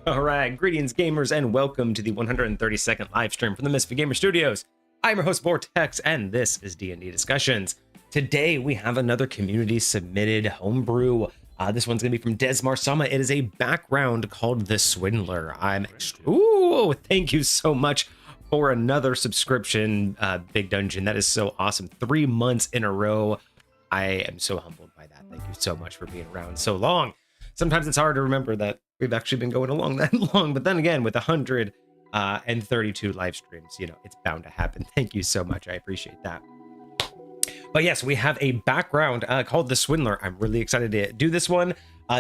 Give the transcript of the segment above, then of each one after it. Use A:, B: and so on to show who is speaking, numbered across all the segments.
A: All right, greetings gamers and welcome to the 132nd live stream from the MisfitGamerStudios. I'm your host Vortex and this is D&D Discussions. Today we have another community submitted homebrew. This one's gonna be from Des Marsama. It is a background called the Swindler. Ooh, thank you so much for another subscription, Big Dungeon. That is so awesome. 3 months in a row. I am so humbled by that. Thank you so much for being around so long. Sometimes it's hard to remember that we've actually been going along that long, but then again, with 132 live streams, you know, it's bound to happen. Thank you so much. I appreciate that. But yes, we have a background called the Swindler. I'm really excited to do this one.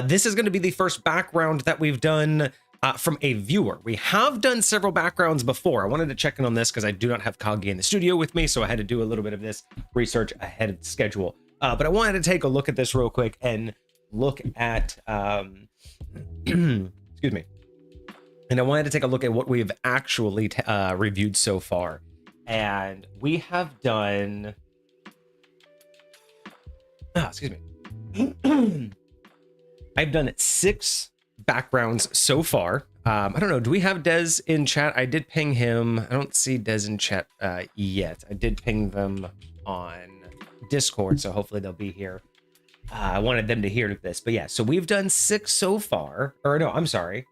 A: This is going to be the first background that we've done from a viewer. We have done several backgrounds before. I wanted to check in on this because I do not have Kagi in the studio with me, so I had to do a little bit of this research ahead of the schedule. But I wanted to take a look at this real quick and look at excuse me, and I wanted to take a look at what we've actually reviewed so far, and we have done excuse me I've done 6 backgrounds so far. I don't know, do we have Des in chat? I did ping him. I don't see Des in chat yet. I did ping them on Discord, so hopefully they'll be here. I wanted them to hear this, but yeah, so we've done 6 so far, or no, I'm sorry.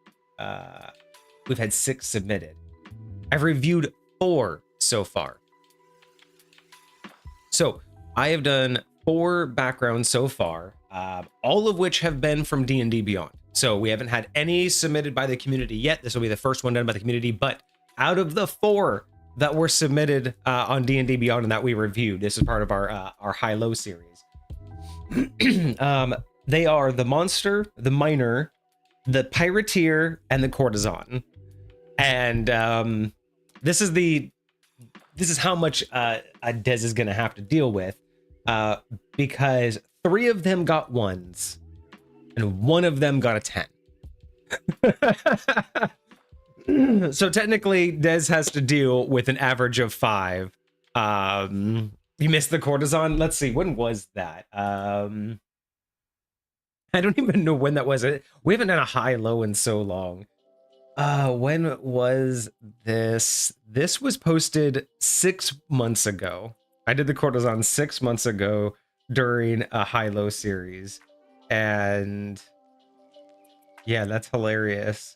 A: We've had 6 submitted. I've reviewed 4 so far. So I have done 4 backgrounds so far, all of which have been from D&D Beyond. So we haven't had any submitted by the community yet. This will be the first one done by the community, but out of the 4 that were submitted on D&D Beyond and that we reviewed, this is part of our high-low series. They are the monster, the miner, the pirateer, and the courtesan. And this is how much Des is gonna have to deal with, because 3 of them got 1s and 1 of them got a 10. So technically Des has to deal with an average of 5. You missed the courtesan. Let's see, when was that? I don't even know when that was. We haven't done a high-low in so long. When was this? This was posted 6 months ago. I did the courtesan 6 months ago during a high-low series. And yeah, that's hilarious.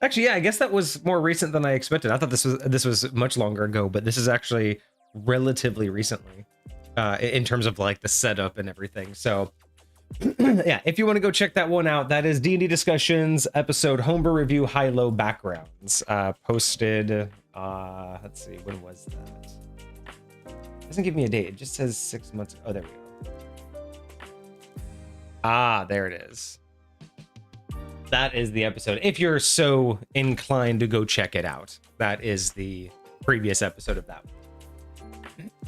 A: Actually, yeah, I guess that was more recent than I expected. I thought this was much longer ago, but this is actually relatively recently in terms of like the setup and everything. So yeah, if you want to go check that one out, that is D&D Discussions episode Homebrew Review High-Low Backgrounds, posted, let's see, when was that? It doesn't give me a date. It just says 6 months ago. Oh, there we go. Ah, there it is. That is the episode. If you're so inclined to go check it out, that is the previous episode of that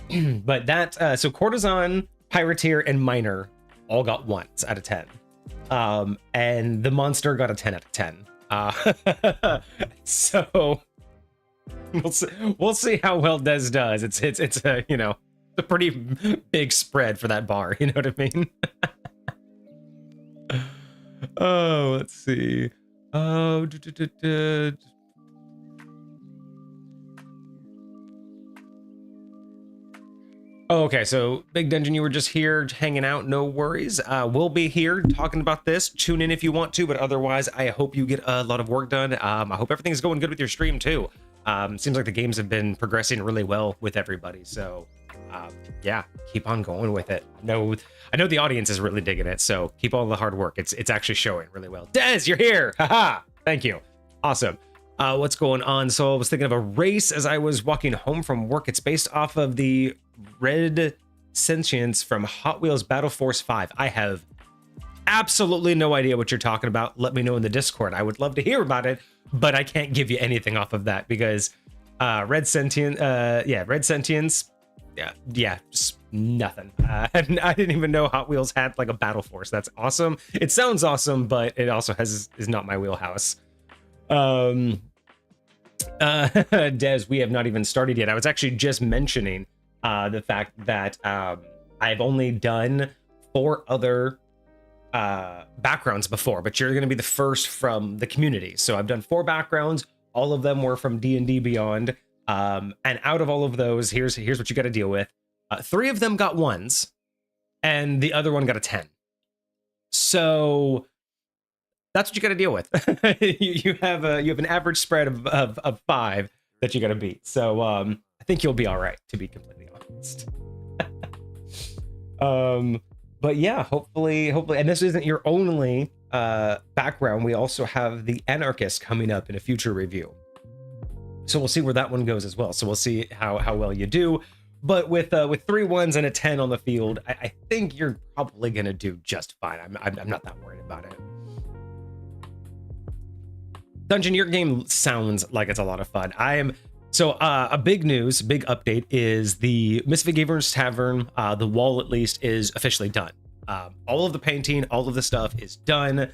A: one. But that, so Courtesan, Pirateer, and Miner all got 1s out of 10. And the monster got a 10 out of 10. So we'll see how well Des does. It's a, you know, a pretty big spread for that bar, you know what I mean? Oh, let's see. Oh, Oh, okay, so Big Dungeon, you were just here hanging out, no worries. We'll be here talking about this. Tune in if you want to, but otherwise, I hope you get a lot of work done. I hope everything's going good with your stream, too. Seems like the games have been progressing really well with everybody, so yeah, keep on going with it. I know the audience is really digging it, so keep all the hard work. It's actually showing really well. Des, you're here! Haha! Thank you. Awesome. What's going on? So I was thinking of a race as I was walking home from work. It's based off of the Red Sentience from Hot Wheels Battle Force 5. I have absolutely no idea what you're talking about. Let me know in the Discord. I would love to hear about it, but I can't give you anything off of that because Red Sentience, yeah, just nothing. I didn't even know Hot Wheels had like a battle force. That's awesome. It sounds awesome, but it also is not my wheelhouse. Des, we have not even started yet. I was actually just mentioning the fact that I've only done 4 other backgrounds before, but you're going to be the first from the community. So I've done 4 backgrounds. All of them were from D&D Beyond. And out of all of those, here's what you got to deal with. 3 of them got 1s, and the other one got a 10. So that's what you got to deal with. you have an average spread of 5 that you got to beat. So I think you'll be all right, to be completely honest. But yeah, hopefully, and this isn't your only background. We also have the Anarchist coming up in a future review. So we'll see where that one goes as well. So we'll see how well you do. But with 3 1s and a 10 on the field, I think you're probably gonna do just fine. I'm not that worried about it. Dungeon, your game sounds like it's a lot of fun. A big update is the Misfit Gamers Tavern, the wall at least, is officially done. All of the painting, all of the stuff is done.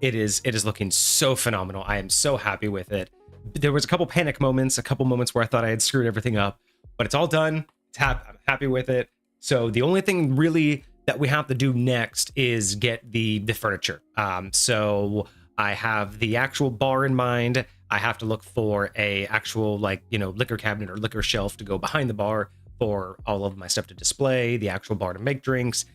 A: It is looking so phenomenal. I am so happy with it. There was a couple panic moments, a couple moments where I thought I had screwed everything up, but it's all done. I'm happy with it. So the only thing really that we have to do next is get the furniture. So I have the actual bar in mind. I have to look for a actual liquor cabinet or liquor shelf to go behind the bar for all of my stuff to display, the actual bar to make drinks.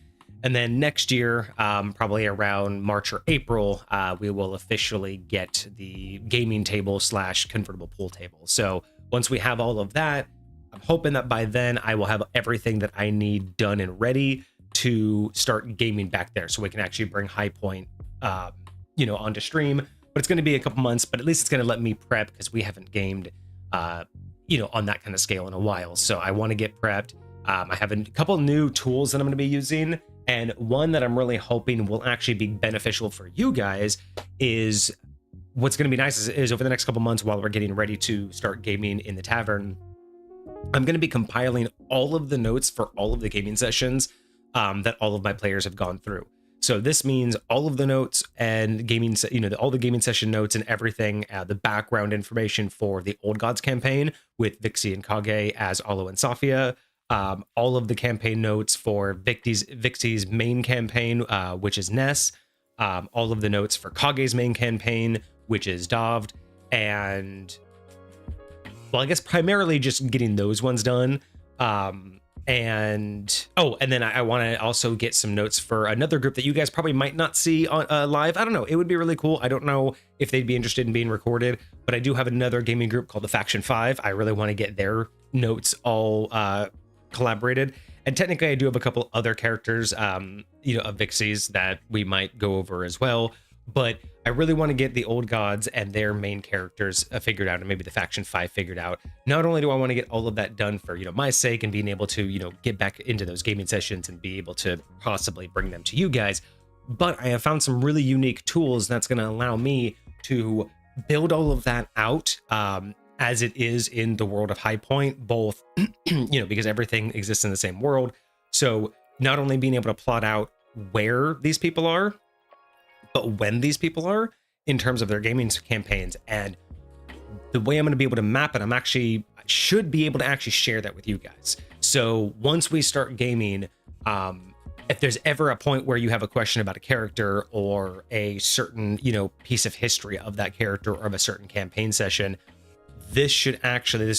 A: And then next year, probably around March or April, we will officially get the gaming table / convertible pool table. So once we have all of that, I'm hoping that by then I will have everything that I need done and ready to start gaming back there, so we can actually bring High Point onto stream. But it's going to be a couple months, but at least it's going to let me prep, because we haven't gamed on that kind of scale in a while. So I want to get prepped. I have a couple new tools that I'm going to be using, and one that I'm really hoping will actually be beneficial for you guys is what's going to be nice is over the next couple months, while we're getting ready to start gaming in the tavern, I'm going to be compiling all of the notes for all of the gaming sessions that all of my players have gone through. So this means all of the notes and all the gaming session notes and everything, the background information for the Old Gods campaign with Vixie and Kage as Olo and Safia, all of the campaign notes for Vixie's main campaign, which is Ness, all of the notes for Kage's main campaign, which is Davd, and well, I guess primarily just getting those ones done. And then I want to also get some notes for another group that you guys probably might not see on live. I don't know. It would be really cool. I don't know if they'd be interested in being recorded, but I do have another gaming group called the Faction 5. I really want to get their notes all collaborated. And technically I do have a couple other characters, of Vixie's that we might go over as well. But I really want to get the old gods and their main characters figured out, and maybe the Faction 5 figured out. Not only do I want to get all of that done for, my sake and being able to, get back into those gaming sessions and be able to possibly bring them to you guys, but I have found some really unique tools that's going to allow me to build all of that out as it is in the world of High Point, both, because everything exists in the same world. So not only being able to plot out where these people are, but when these people are in terms of their gaming campaigns, and the way I'm going to be able to map it, I should be able to actually share that with you guys. So once we start gaming, if there's ever a point where you have a question about a character or a certain, piece of history of that character or of a certain campaign session, this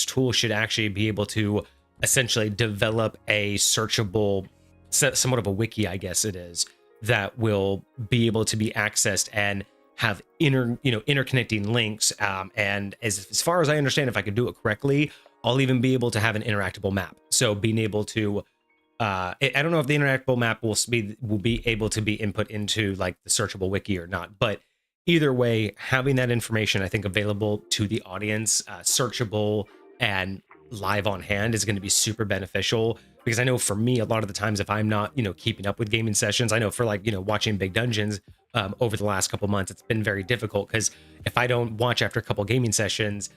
A: tool should actually be able to essentially develop a searchable, somewhat of a wiki, I guess it is, that will be able to be accessed and have interconnecting links. And as far as I understand, if I could do it correctly, I'll even be able to have an interactable map. So being able to, I don't know if the interactable map will be able to be input into like the searchable wiki or not, but either way, having that information, I think, available to the audience, searchable and live on hand is going to be super beneficial. Because I know for me, a lot of the times, if I'm not, keeping up with gaming sessions, I know for watching Big Dungeons over the last couple months, it's been very difficult because if I don't watch after a couple gaming sessions,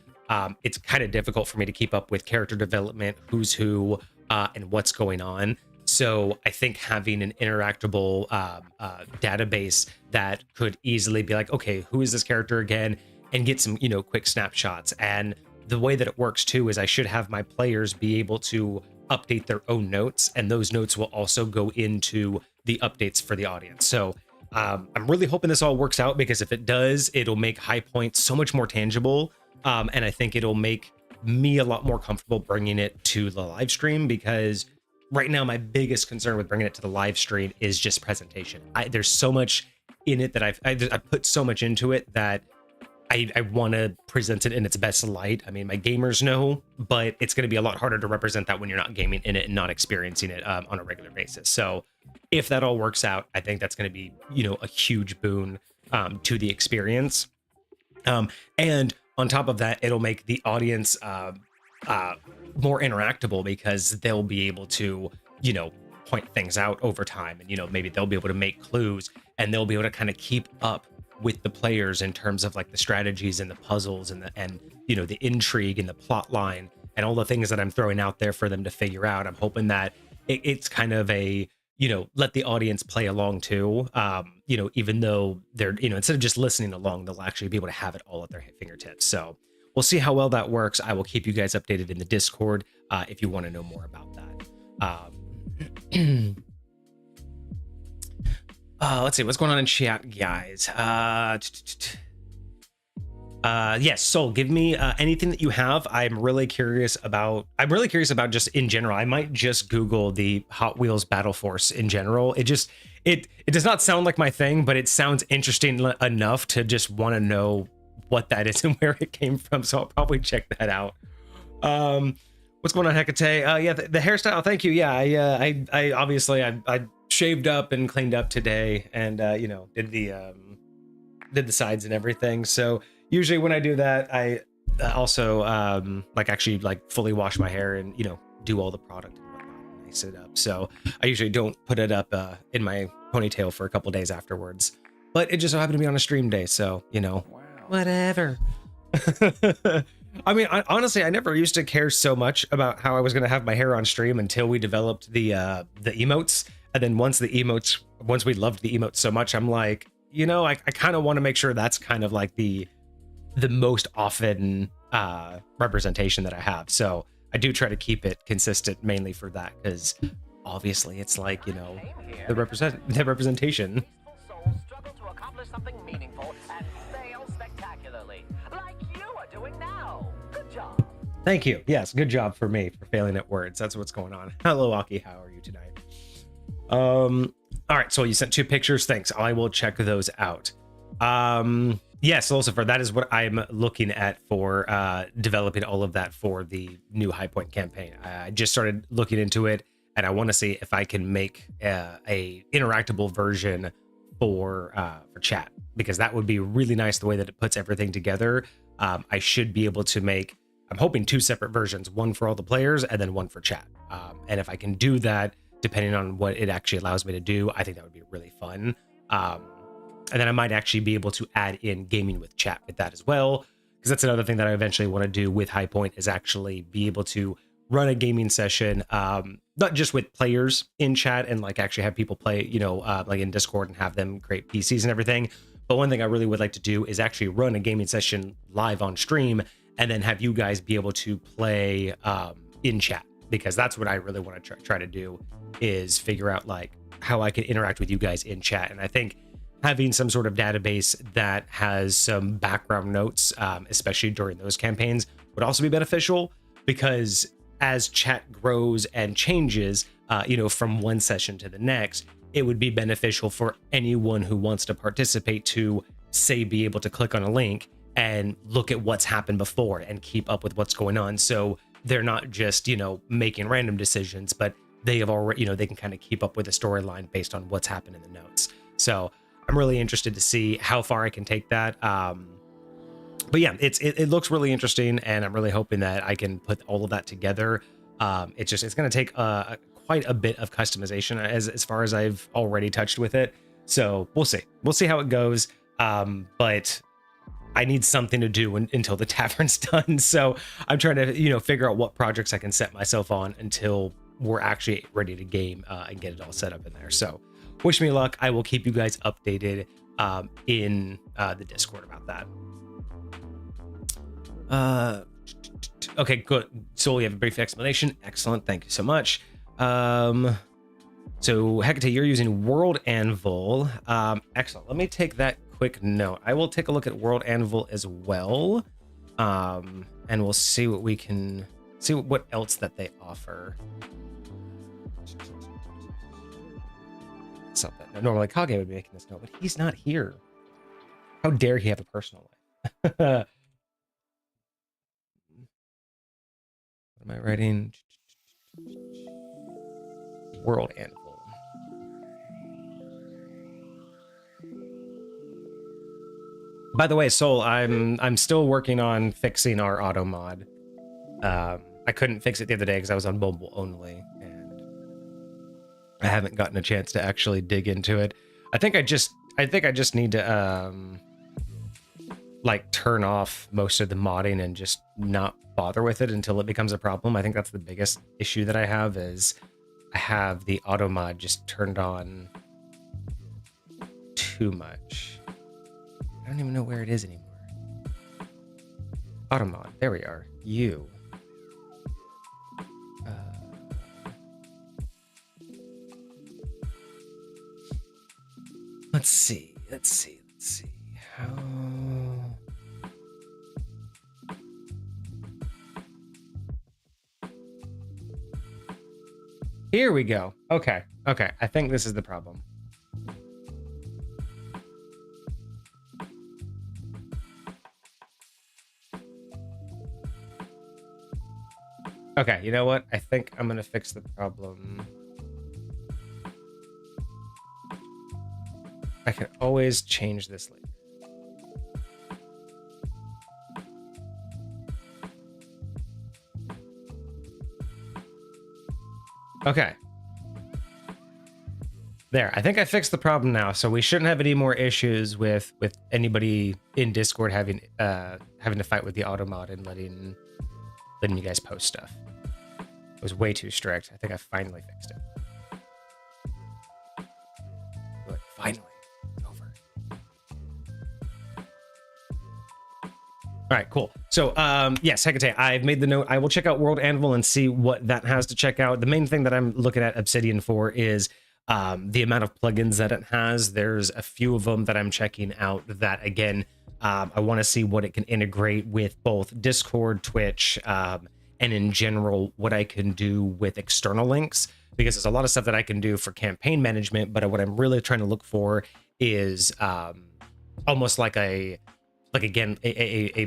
A: it's kind of difficult for me to keep up with character development, who's who, and what's going on. So I think having an interactable database that could easily be like, okay, who is this character again, and get some, quick snapshots. And the way that it works too is I should have my players be able to update their own notes, and those notes will also go into the updates for the audience. So I'm really hoping this all works out, because if it does, it'll make High Point so much more tangible, and I think it'll make me a lot more comfortable bringing it to the live stream, because right now my biggest concern with bringing it to the live stream is just presentation. There's so much in it that I put so much into it that I want to present it in its best light. I mean, my gamers know, but it's going to be a lot harder to represent that when you're not gaming in it and not experiencing it on a regular basis. So if that all works out, I think that's going to be, a huge boon to the experience. And on top of that, it'll make the audience more interactable, because they'll be able to, point things out over time, and, maybe they'll be able to make clues, and they'll be able to kind of keep up with the players in terms of like the strategies and the puzzles and the intrigue and the plot line and all the things that I'm throwing out there for them to figure out. I'm hoping that it's kind of a, let the audience play along too. Even though they're, instead of just listening along, they'll actually be able to have it all at their fingertips. So we'll see how well that works. I will keep you guys updated in the Discord if you want to know more about that. Let's see what's going on in chat, guys. Yes, Soul, give me anything that you have. I'm really curious about just in general. I might just Google the Hot Wheels Battle Force in general. It does not sound like my thing, but it sounds interesting enough to just want to know what that is and where it came from. So I'll probably check that out. What's going on, Hecate? Yeah, the hairstyle. Thank you. Yeah, I obviously I shaved up and cleaned up today, and did the sides and everything. So usually when I do that, I also actually fully wash my hair and do all the product and whatnot, and nice it up. So I usually don't put it up in my ponytail for a couple days afterwards, but it just so happened to be on a stream day, so wow. Whatever. I mean, honestly, I never used to care so much about how I was going to have my hair on stream until we developed the emotes. And then once we loved the emotes so much, I'm like, I kind of want to make sure that's kind of like the most often representation that I have. So I do try to keep it consistent mainly for that, because obviously it's like, you know, the representation.
B: Souls struggle to accomplish something meaningful and fail spectacularly, like you are doing now. Good job.
A: Thank you. Yes, good job for me for failing at words. That's what's going on. Hello, Aki. How are you tonight? All right, so you sent 2 pictures. Thanks. I will check those out. Yes, Lucifer, that is what I'm looking at for developing all of that for the new High Point campaign. I just started looking into it, and I want to see if I can make a interactable version for chat, because that would be really nice the way that it puts everything together. I should be able to make, I'm hoping, 2 separate versions, one for all the players and then one for chat. And if I can do that, depending on what it actually allows me to do, I think that would be really fun. And then I might actually be able to add in gaming with chat with that as well, because that's another thing that I eventually want to do with High Point, is actually be able to run a gaming session, not just with players in chat and like actually have people play, you know, like in Discord and have them create PCs and everything. But one thing I really would like to do is actually run a gaming session live on stream and then have you guys be able to play in chat, because that's what I really want to try to do, is figure out like how I can interact with you guys in chat. And I think having some sort of database that has some background notes, especially during those campaigns, would also be beneficial, because as chat grows and changes, you know, from one session to the next, it would be beneficial for anyone who wants to participate to, say, be able to click on a link and look at what's happened before and keep up with what's going on. So they're not just, you know, making random decisions, but they have already, you know, they can kind of keep up with the storyline based on what's happened in the notes. So I'm really interested to see how far I can take that. But yeah, it looks really interesting, and I'm really hoping that I can put all of that together. It's going to take quite a bit of customization as far as I've already touched with it. So we'll see how it goes. But I need something to do until the tavern's done. So I'm trying to, you know, figure out what projects I can set myself on until we're actually ready to game and get it all set up in there. So wish me luck. I will keep you guys updated in the Discord about that. Okay, good. So we have a brief explanation. Excellent. Thank you so much. So Hecate, you're using World Anvil. Excellent. Let me take that quick note. I will take a look at World Anvil as well. And we'll see what we can see, what else that they offer. Something. Normally Kage would be making this note, but he's not here. How dare he have a personal life? What am I writing? World Anvil. By the way, Soul, I'm still working on fixing our auto mod. I couldn't fix it the other day because I was on mobile only, and I haven't gotten a chance to actually dig into it. I think I just need to like turn off most of the modding and just not bother with it until it becomes a problem. I think that's the biggest issue that I have, is I have the auto mod just turned on too much. I don't even know where it is anymore. Auto mod, there we are. You. Let's see. How... Here we go. Okay. I think this is the problem. Okay, you know what? I think I'm gonna fix the problem. I can always change this later. Okay. There, I think I fixed the problem now, so we shouldn't have any more issues with anybody in Discord having to fight with the auto mod and letting you guys post stuff. It was way too strict. I think I finally fixed it. Good, finally, it's over. All right, cool. So, yes, Hecate, I've made the note. I will check out World Anvil and see what that has to check out. The main thing that I'm looking at Obsidian for is the amount of plugins that it has. There's a few of them that I'm checking out that, again, I want to see what it can integrate with both Discord, Twitch, and in general, what I can do with external links, because there's a lot of stuff that I can do for campaign management, but what I'm really trying to look for is almost like a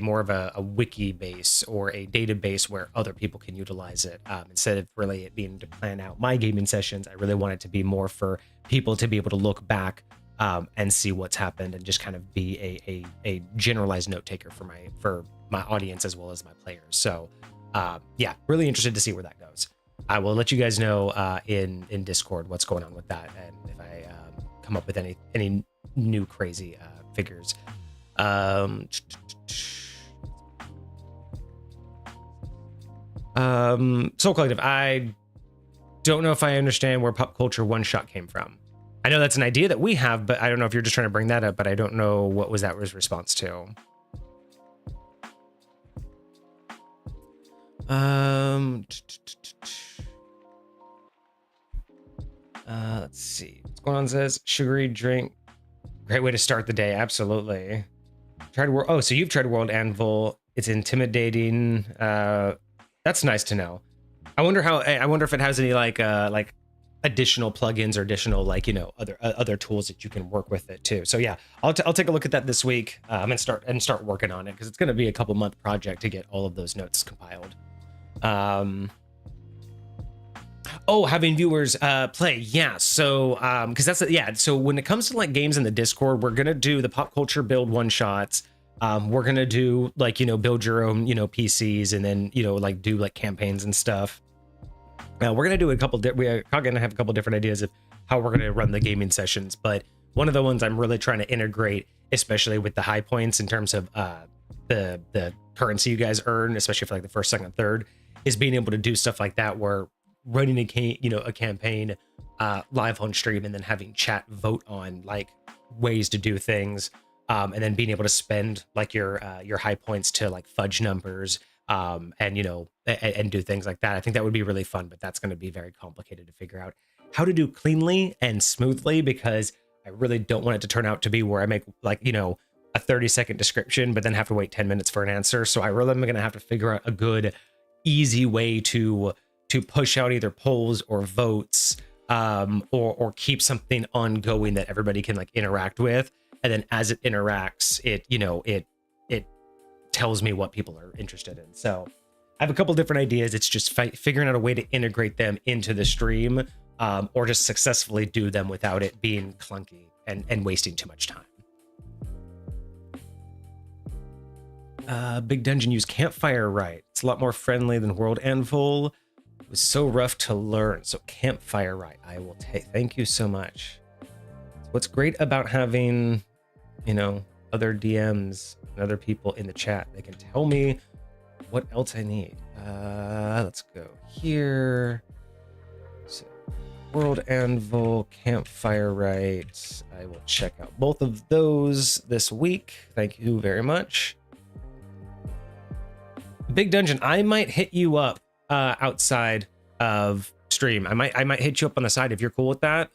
A: more of a wiki base or a database where other people can utilize it, instead of really it being to plan out my gaming sessions. I really want it to be more for people to be able to look back and see what's happened and just kind of be a generalized note taker for my audience as well as my players. So yeah, really interested to see where that goes. I will let you guys know in Discord what's going on with that, and if I come up with any new crazy figures. Soul Collective, I don't know if I understand where pop culture one shot came from. I know that's an idea that we have, but I don't know if you're just trying to bring that up, but I don't know what was that response to. Let's see what's going on. Says sugary drink, great way to start the day. Absolutely. Tried world. Oh, so you've tried World Anvil. It's intimidating. That's nice to know. I wonder if it has any like additional plugins or additional other tools that you can work with it too. So yeah, I'll take a look at that this week and start working on it, because it's going to be a couple month project to get all of those notes compiled. Oh, having viewers play, yeah. So because so when it comes to like games in the Discord, we're gonna do the pop culture build one shots. We're gonna do build your own PCs, and then do like campaigns and stuff. We're gonna do we're gonna have a couple different ideas of how we're gonna run the gaming sessions, but one of the ones I'm really trying to integrate, especially with the high points in terms of the currency you guys earn, especially for like the first, second, and third, is being able to do stuff like that where running a campaign live on stream, and then having chat vote on like ways to do things, and then being able to spend like your high points to like fudge numbers, and do things like that. I think that would be really fun, but that's going to be very complicated to figure out how to do cleanly and smoothly, because I really don't want it to turn out to be where I make like a 30-second description but then have to wait 10 minutes for an answer. So I really am going to have to figure out a good, easy way to push out either polls or votes, or keep something ongoing that everybody can like interact with, and then as it interacts, it tells me what people are interested in. So I have a couple different ideas. It's just figuring out a way to integrate them into the stream, or just successfully do them without it being clunky and wasting too much time. Big Dungeon used Campfire right. It's a lot more friendly than World Anvil. It was so rough to learn. So Campfire right. I will take. Thank you so much. What's great about having, other DMs and other people in the chat, they can tell me what else I need. Let's go here. So, World Anvil, Campfire right. I will check out both of those this week. Thank you very much. Big Dungeon, I might hit you up outside of stream. I might hit you up on the side if you're cool with that.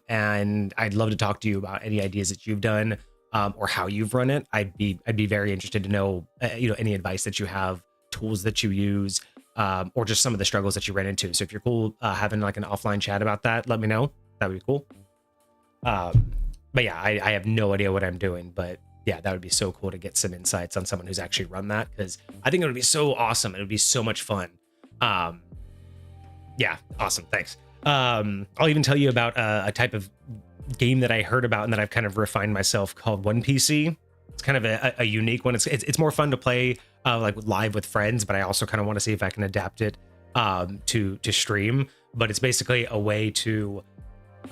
A: And I'd love to talk to you about any ideas that you've done, or how you've run it. I'd be very interested to know any advice that you have, tools that you use, or just some of the struggles that you ran into. So if you're cool having like an offline chat about that, let me know. That would be cool. But yeah, I have no idea what I'm doing, but yeah, that would be so cool to get some insights on someone who's actually run that, because I think it would be so awesome. It would be so much fun. Yeah, awesome. Thanks. I'll even tell you about a type of game that I heard about and that I've kind of refined myself, called One PC. It's kind of a unique one. It's more fun to play like live with friends, but I also kind of want to see if I can adapt it to stream. But it's basically a way to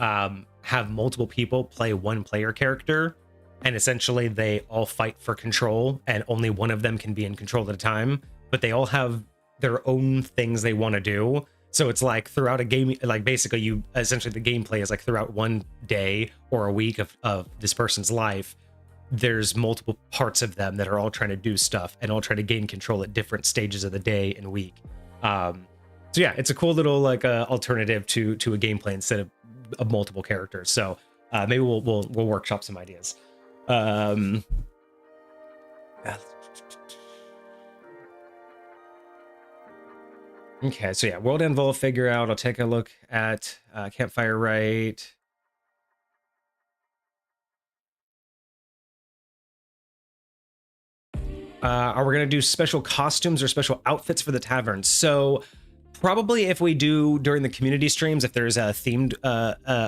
A: have multiple people play one player character, and essentially they all fight for control, and only one of them can be in control at a time, but they all have their own things they want to do. So it's like throughout a game, like basically essentially the gameplay is like throughout one day or a week of this person's life, there's multiple parts of them that are all trying to do stuff and all trying to gain control at different stages of the day and week. So yeah, it's a cool little like alternative to a gameplay instead of multiple characters. So maybe we'll workshop some ideas. Okay, so yeah, World End Vol figure out. I'll take a look at Campfire Right. Are we gonna do special costumes or special outfits for the tavern? So probably if we do during the community streams, if there's a themed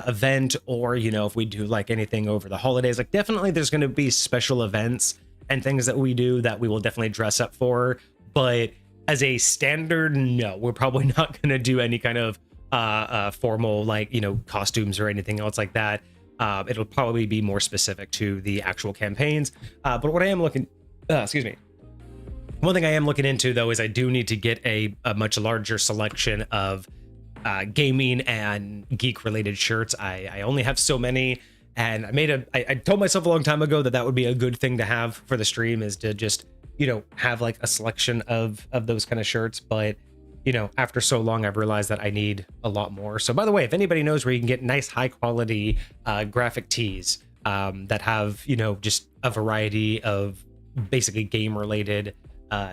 A: event, or you know, if we do like anything over the holidays, like definitely there's going to be special events and things that we do that we will definitely dress up for. But as a standard, no, we're probably not going to do any kind of formal like, you know, costumes or anything else like that. It'll probably be more specific to the actual campaigns. But what I am looking, excuse me. One thing I am looking into, though, is I do need to get a much larger selection of gaming and geek-related shirts. I only have so many, and I told myself a long time ago that would be a good thing to have for the stream, is to just, you know, have like a selection of those kind of shirts. But, you know, after so long, I've realized that I need a lot more. So, by the way, if anybody knows where you can get nice, high-quality graphic tees that have, you know, just a variety of basically game-related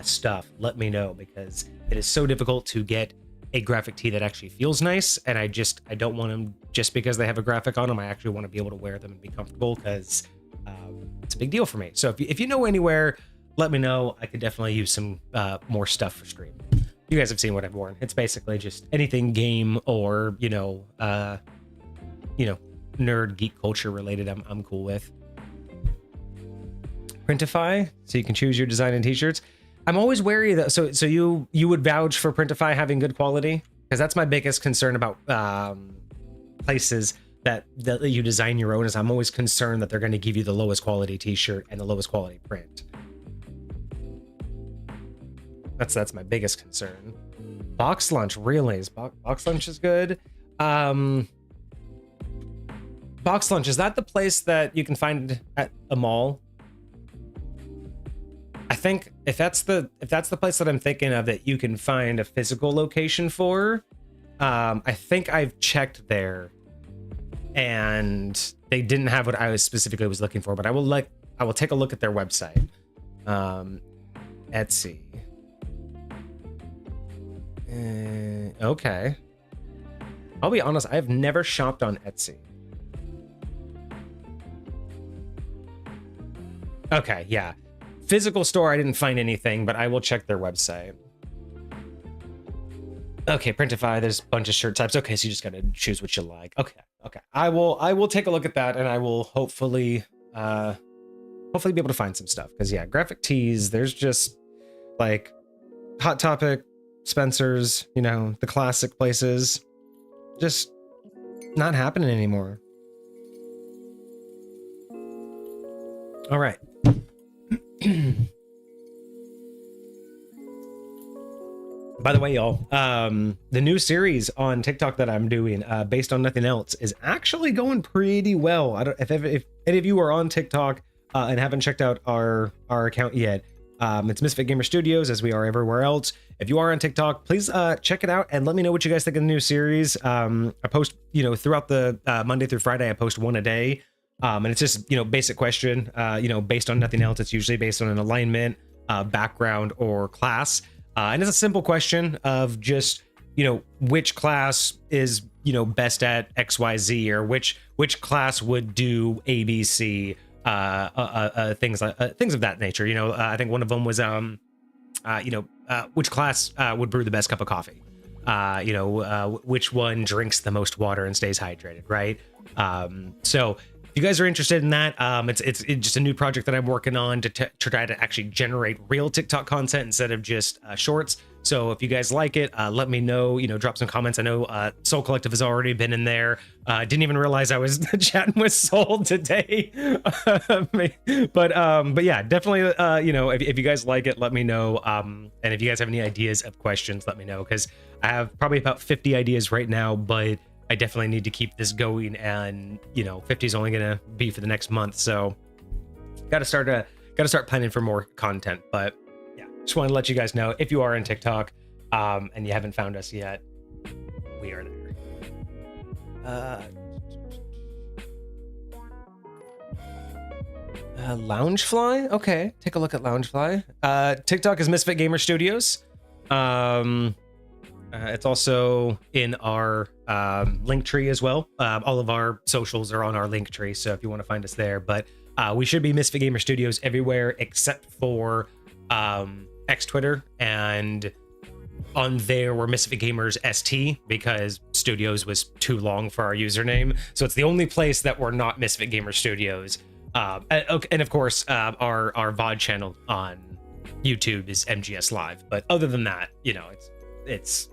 A: stuff, let me know, because it is so difficult to get a graphic tee that actually feels nice, and I don't want them just because they have a graphic on them. I actually want to be able to wear them and be comfortable, because it's a big deal for me. So if you know anywhere, let me know. I could definitely use some more stuff for stream. You guys have seen what I've worn. It's basically just anything game or nerd geek culture related. I'm cool with. Printify, so you can choose your design and t-shirts. I'm always wary that so you would vouch for Printify having good quality, because that's my biggest concern about places that you design your own, is I'm always concerned that they're going to give you the lowest quality t-shirt and the lowest quality print. That's my biggest concern. Box Lunch, really? Box Lunch is good. Box Lunch, is that the place that you can find at a mall? I think if that's the place that I'm thinking of that you can find a physical location for, I think I've checked there and they didn't have what I specifically was looking for, but I will take a look at their website. Etsy. Okay. I'll be honest, I've never shopped on Etsy. Okay, yeah. Physical store, I didn't find anything, but I will check their website. Okay, Printify, there's a bunch of shirt types. Okay, so you just gotta choose what you like. Okay. I will take a look at that, and I will hopefully be able to find some stuff. Because yeah, graphic tees, there's just like Hot Topic, Spencer's, you know, the classic places, just not happening anymore. All right. By the way, y'all, the new series on TikTok that I'm doing, based on nothing else, is actually going pretty well. I don't if any of you are on TikTok and haven't checked out our account yet. It's MisfitGamersStudios, as we are everywhere else. If you are on TikTok, please check it out and let me know what you guys think of the new series. I post, you know, throughout the Monday through Friday, I post one a day. And it's just, you know, basic question, you know, based on nothing else. It's usually based on an alignment, background, or class. And it's a simple question of just, you know, which class is, you know, best at XYZ, or which class would do ABC, things of that nature. You know, I think one of them was, which class would brew the best cup of coffee? Which one drinks the most water and stays hydrated, right? So if you guys are interested in that, it's just a new project that I'm working on to try to actually generate real TikTok content instead of just shorts. So if you guys like it, let me know, you know, drop some comments. I know Soul Collective has already been in there. Didn't even realize I was chatting with Soul today. but yeah, definitely, you know, if you guys like it, let me know. And if you guys have any ideas of questions, let me know, because I have probably about 50 ideas right now, but I definitely need to keep this going, and you know, 50 is only gonna be for the next month. So Got to start planning for more content. But yeah, just want to let you guys know, if you are on TikTok and you haven't found us yet, we are there. Loungefly. Okay, take a look at Loungefly. TikTok is Misfit Gamer Studios. It's also in our link tree as well. All of our socials are on our link tree, so if you want to find us there. But we should be Misfit Gamer Studios everywhere except for X Twitter, and on there we're Misfit Gamers ST because Studios was too long for our username. So it's the only place that we're not Misfit Gamer Studios. And of course, our VOD channel on YouTube is MGS Live. But other than that, you know, it's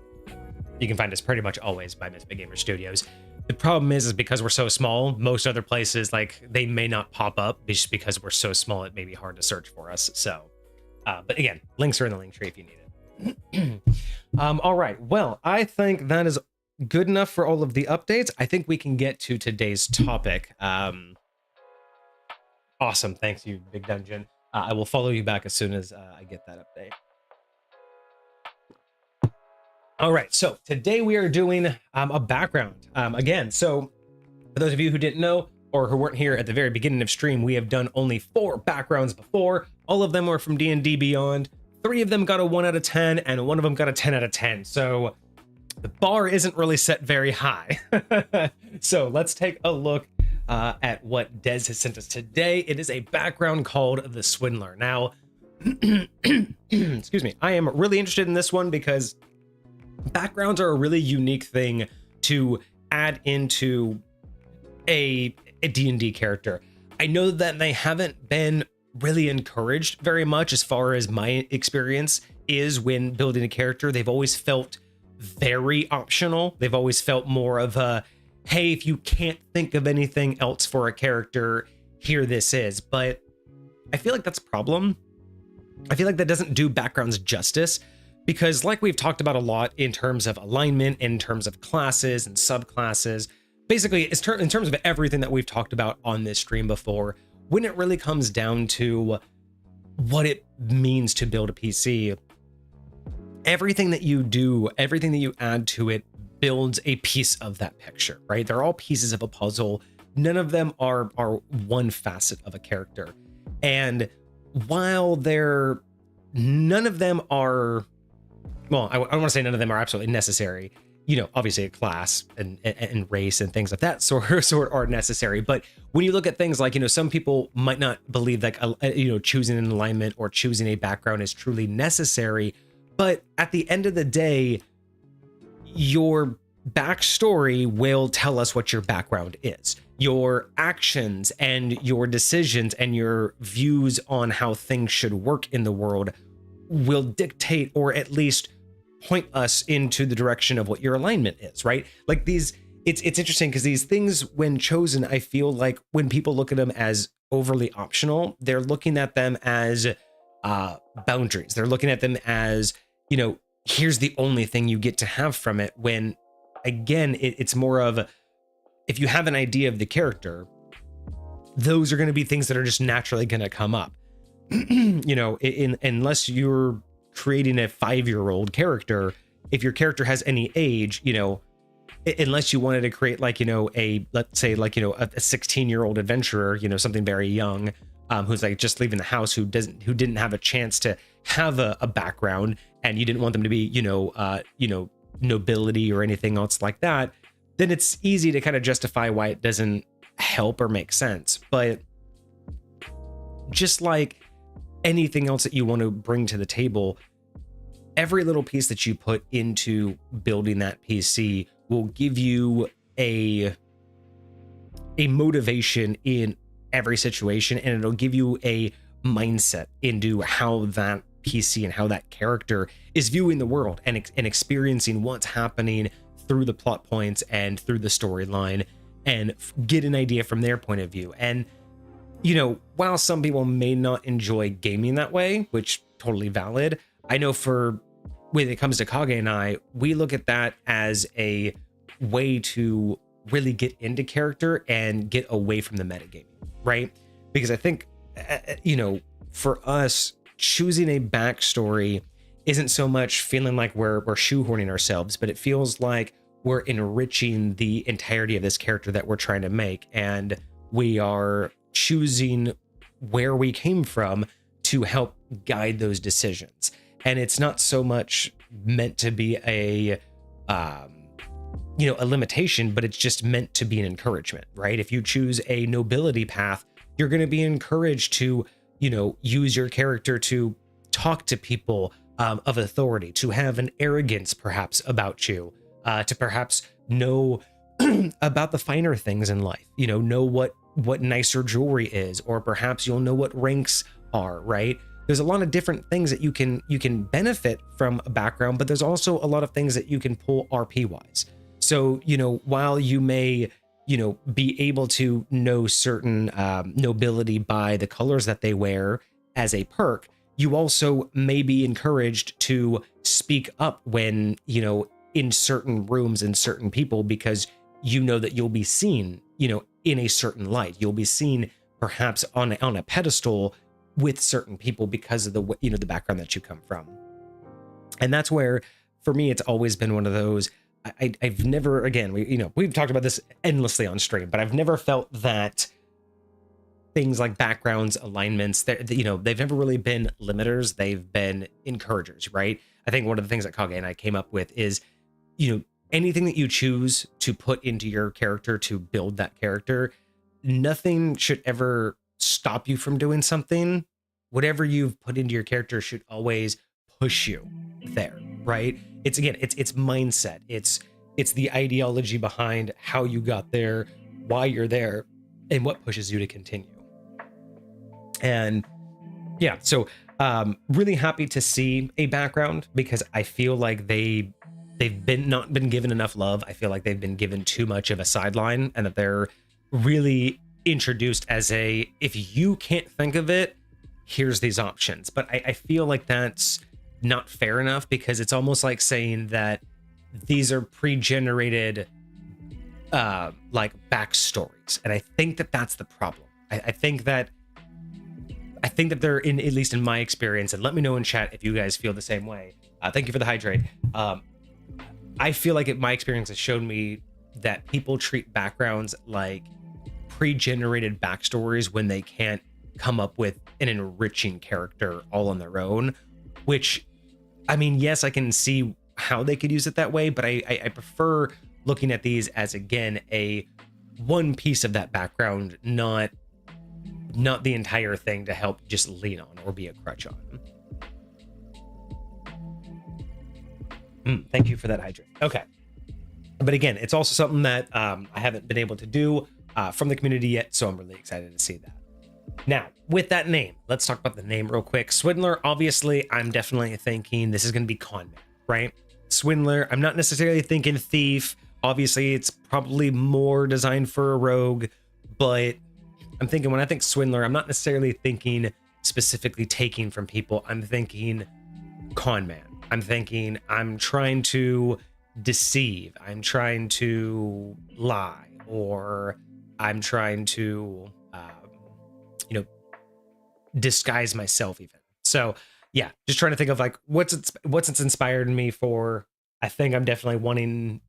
A: you can find us pretty much always by Misfit Gamer Studios. The problem is because we're so small, most other places, like, they may not pop up just because we're so small. It may be hard to search for us. So, but again, links are in the link tree if you need it. All right. Well, I think that is good enough for all of the updates. I think we can get to today's topic. Awesome. Thanks you, Big Dungeon. I will follow you back as soon as I get that update. All right, so today we are doing a background. Again, so for those of you who didn't know or who weren't here at the very beginning of stream, we have done only 4 backgrounds before. All of them were from D&D Beyond. 3 of them got a 1 out of 10, and 1 of them got a 10 out of 10. So the bar isn't really set very high. So let's take a look at what Des has sent us today. It is a background called The Swindler. Now, excuse me, I am really interested in this one because backgrounds are a really unique thing to add into a D&D character. I know that they haven't been really encouraged very much as far as my experience is when building a character. They've always felt very optional. They've always felt more of a, hey, if you can't think of anything else for a character, here this is. But I feel like that's a problem. I feel like that doesn't do backgrounds justice. Because like we've talked about a lot in terms of alignment, in terms of classes and subclasses, basically in terms of everything that we've talked about on this stream before, when it really comes down to what it means to build a PC, everything that you do, everything that you add to it builds a piece of that picture, right? They're all pieces of a puzzle. None of them are one facet of a character. And while none of them are, well, I want to say none of them are absolutely necessary. You know, obviously a class and race and things of that sort are necessary. But when you look at things like, you know, some people might not believe like, you know, choosing an alignment or choosing a background is truly necessary. But at the end of the day, your backstory will tell us what your background is. Your actions and your decisions and your views on how things should work in the world will dictate, or at least point us into the direction of what your alignment is, right? Like these, it's interesting because these things, when chosen, I feel like when people look at them as overly optional, they're looking at them as boundaries. They're looking at them as, you know, here's the only thing you get to have from it, when again, it's more of, if you have an idea of the character, those are going to be things that are just naturally going to come up. You know, unless you're creating a 5-year-old character, if your character has any age, you know, unless you wanted to create like, you know, let's say like, you know, a 16-year-old adventurer, you know, something very young, who's like just leaving the house, who didn't have a chance to have a background, and you didn't want them to be, you know, nobility or anything else like that, then it's easy to kind of justify why it doesn't help or make sense. But just like anything else that you want to bring to the table, every little piece that you put into building that PC will give you a motivation in every situation, and it'll give you a mindset into how that PC and how that character is viewing the world and experiencing what's happening through the plot points and through the storyline, and get an idea from their point of view. And you know, while some people may not enjoy gaming that way, which totally valid, I know for when it comes to Kage and I, we look at that as a way to really get into character and get away from the metagaming, right? Because I think you know, for us, choosing a backstory isn't so much feeling like we're shoehorning ourselves, but it feels like we're enriching the entirety of this character that we're trying to make, and we are choosing where we came from to help guide those decisions. And it's not so much meant to be a you know, a limitation, but it's just meant to be an encouragement, right? If you choose a nobility path, you're going to be encouraged to, you know, use your character to talk to people of authority, to have an arrogance perhaps about you, to perhaps know about the finer things in life, you know what nicer jewelry is, or perhaps you'll know what ranks are, right? There's a lot of different things that you can benefit from a background, but there's also a lot of things that you can pull RP wise. So, you know, while you may, you know, be able to know certain nobility by the colors that they wear as a perk, you also may be encouraged to speak up when, you know, in certain rooms and certain people, because you know that you'll be seen, you know, in a certain light. You'll be seen perhaps on a pedestal with certain people because of the, you know, the background that you come from. And that's where, for me, it's always been one of those. I've never, again, we've talked about this endlessly on stream, but I've never felt that things like backgrounds, alignments, you know, they've never really been limiters. They've been encouragers, right? I think one of the things that Kage and I came up with is, you know, anything that you choose to put into your character to build that character, nothing should ever stop you from doing something. Whatever you've put into your character should always push you there, right? It's mindset. It's the ideology behind how you got there, why you're there, and what pushes you to continue. And yeah, so really happy to see a background, because I feel like they've not been given enough love. I feel like they've been given too much of a sideline, and that they're really introduced as a, if you can't think of it, here's these options. But I feel like that's not fair enough, because it's almost like saying that these are pre-generated like backstories. And I think that that's the problem. I think that they're, in at least in my experience, and let me know in chat if you guys feel the same way. Thank you for the hydrate. I feel like my experience has shown me that people treat backgrounds like pre-generated backstories when they can't come up with an enriching character all on their own, which, I mean, yes, I can see how they could use it that way, but I prefer looking at these as, again, a one piece of that background, not the entire thing to help just lean on or be a crutch on. Thank you for that hydrate. Okay. But again, it's also something that I haven't been able to do from the community yet, so I'm really excited to see that. Now, with that name, let's talk about the name real quick. Swindler, obviously, I'm definitely thinking this is going to be con man, right? Swindler, I'm not necessarily thinking thief. Obviously, it's probably more designed for a rogue, but I'm thinking, when I think Swindler, I'm not necessarily thinking specifically taking from people. I'm thinking con man. I'm thinking I'm trying to deceive. I'm trying to lie, or I'm trying to, disguise myself even. So yeah, just trying to think of like what's it's inspired me for. I think I'm definitely